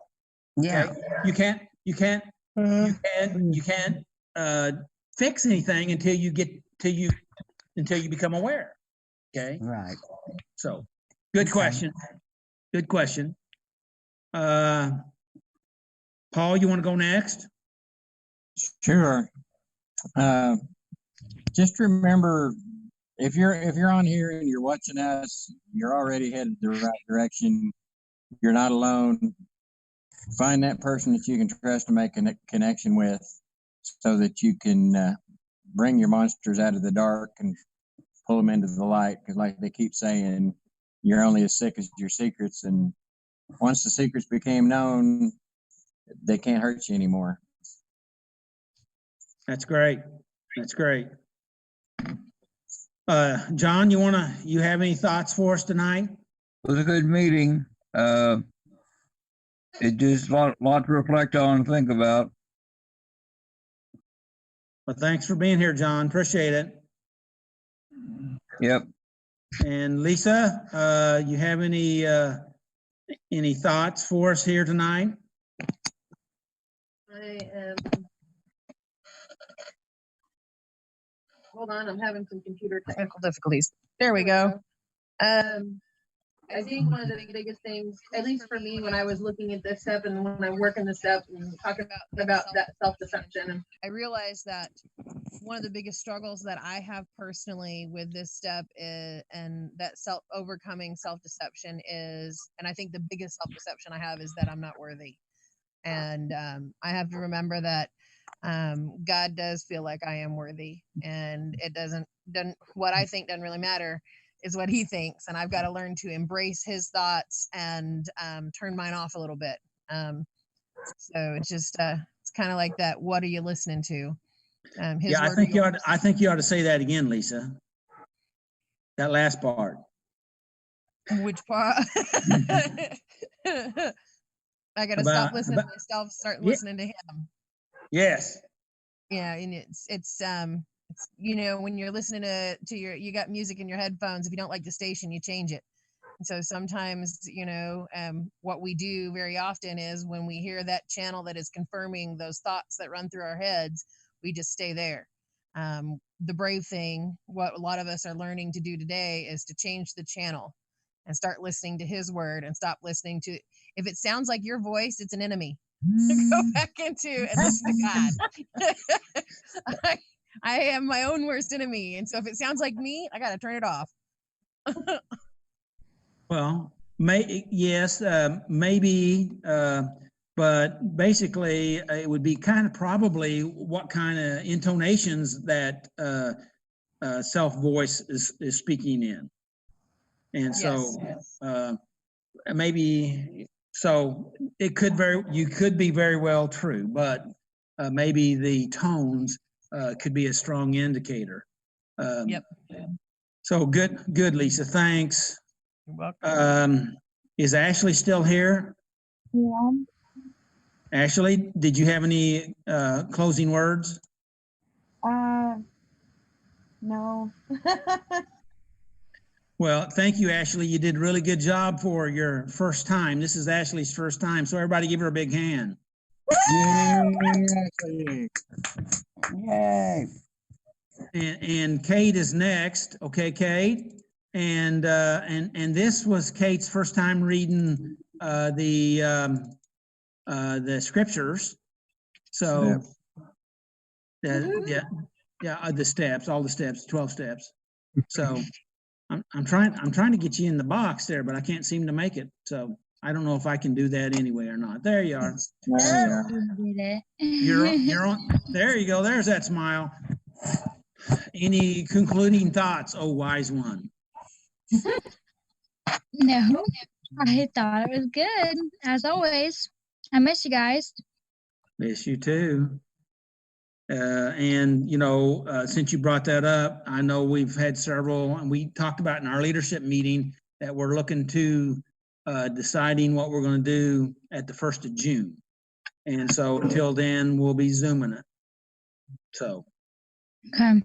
Yeah. Okay? You can't fix anything until you become aware. Okay. Right. So good question. Good question. Paul, you want to go next? Sure. Just remember, if you're on here and you're watching us, you're already headed the right direction. You're not alone. Find that person that you can trust to make a connection with, so that you can bring your monsters out of the dark and pull them into the light. Because like they keep saying, you're only as sick as your secrets. And once the secrets became known, they can't hurt you anymore. That's great. That's great. John, you have any thoughts for us tonight? It was a good meeting. It just a lot to reflect on and think about. Well, thanks for being here, John. Appreciate it. Yep. And Lisa, you have any thoughts for us here tonight? I am. Hold on, I'm having some computer technical difficulties. There we go. I think one of the biggest things, at least for me, when I was looking at this step and when I'm working this step and talking about that self-deception, and I realized that one of the biggest struggles that I have personally with this step is, and that overcoming self-deception is, and I think the biggest self-deception I have is that I'm not worthy. And I have to remember that God does feel like I am worthy, and it doesn't what I think doesn't really matter is what he thinks, and I've got to learn to embrace his thoughts and turn mine off a little bit. So it's just it's kind of like that. What are you listening to? Yeah, I think you ought to say that again, Lisa. That last part. Which part? I got to stop listening to myself, start listening to him. Yes. Yeah, and it's you know, when you're listening to you got music in your headphones, if you don't like the station, you change it. And so sometimes, you know, what we do very often is when we hear that channel that is confirming those thoughts that run through our heads, we just stay there. The brave thing, what a lot of us are learning to do today, is to change the channel and start listening to his word and stop listening to, if it sounds like your voice, it's an enemy. Go back into and listen to God. I am my own worst enemy. And so if it sounds like me, I got to turn it off. Well, yes, maybe, but basically it would be kind of probably what kind of intonations that self-voice is speaking in. And so maybe, so it could you could be very well true, but maybe the tones could be a strong indicator. Yep. So good, Lisa. Thanks. You're welcome. Is Ashley still here? Yeah. Ashley, did you have any closing words? No. Well, thank you, Ashley. You did a really good job for your first time. This is Ashley's first time, so everybody give her a big hand. Yay! Yay! And Kate is next. Okay, Kate. And this was Kate's first time reading the scriptures. So the steps, all the steps, 12 steps. So I'm trying to get you in the box there, but I can't seem to make it. So I don't know if I can do that anyway or not. There you are. You're on. There you go. There's that smile. Any concluding thoughts, oh wise one? No, I thought it was good, as always. I miss you guys. Miss you too. And, you know, since you brought that up, I know we've had several, and we talked about in our leadership meeting that we're looking to deciding what we're going to do at the 1st of June. And so until then, we'll be Zooming it. So. Okay.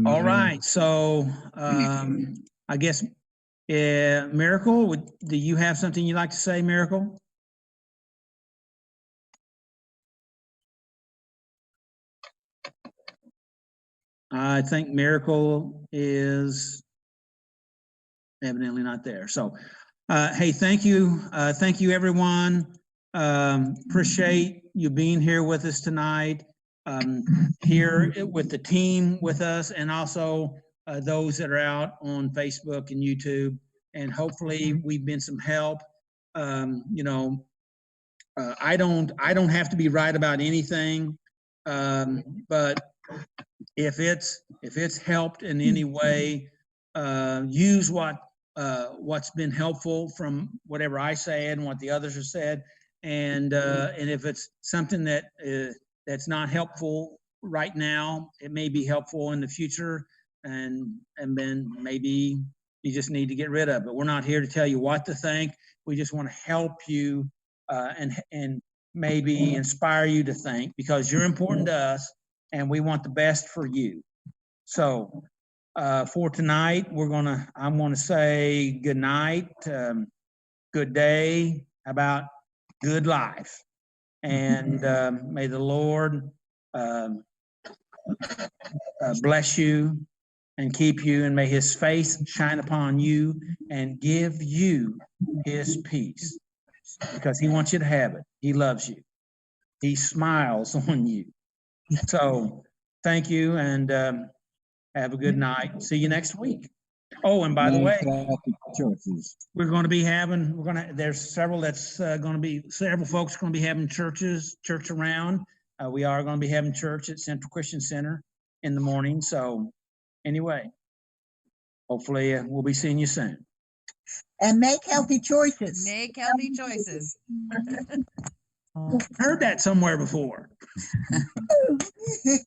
All right. So I guess, Miracle, do you have something you'd like to say, Miracle? I think Miracle is evidently not there. So, hey, thank you. Thank you, everyone. Appreciate you being here with us tonight, here with the team with us, and also those that are out on Facebook and YouTube. And hopefully we've been some help. You know, I don't have to be right about anything, but if it's helped in any way, use what's been helpful from whatever I said and what the others have said, and if it's something that that's not helpful right now, it may be helpful in the future, and then maybe you just need to get rid of it. We're not here to tell you what to think. We just want to help you and maybe inspire you to think, because you're important to us. and we want the best for you. So for tonight, I'm gonna say good night, good day, about good life. And may the Lord bless you and keep you, and may his face shine upon you and give you his peace, because he wants you to have it. He loves you. He smiles on you. So thank you, and have a good night. See you next week. Oh, and by the way, choices. there's several folks going to be having church around. We are going to be having church at Central Christian Center in the morning. So anyway, hopefully we'll be seeing you soon. And make healthy choices. Make healthy choices. Heard that somewhere before. Good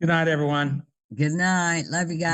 night, everyone. Good night. Love you guys.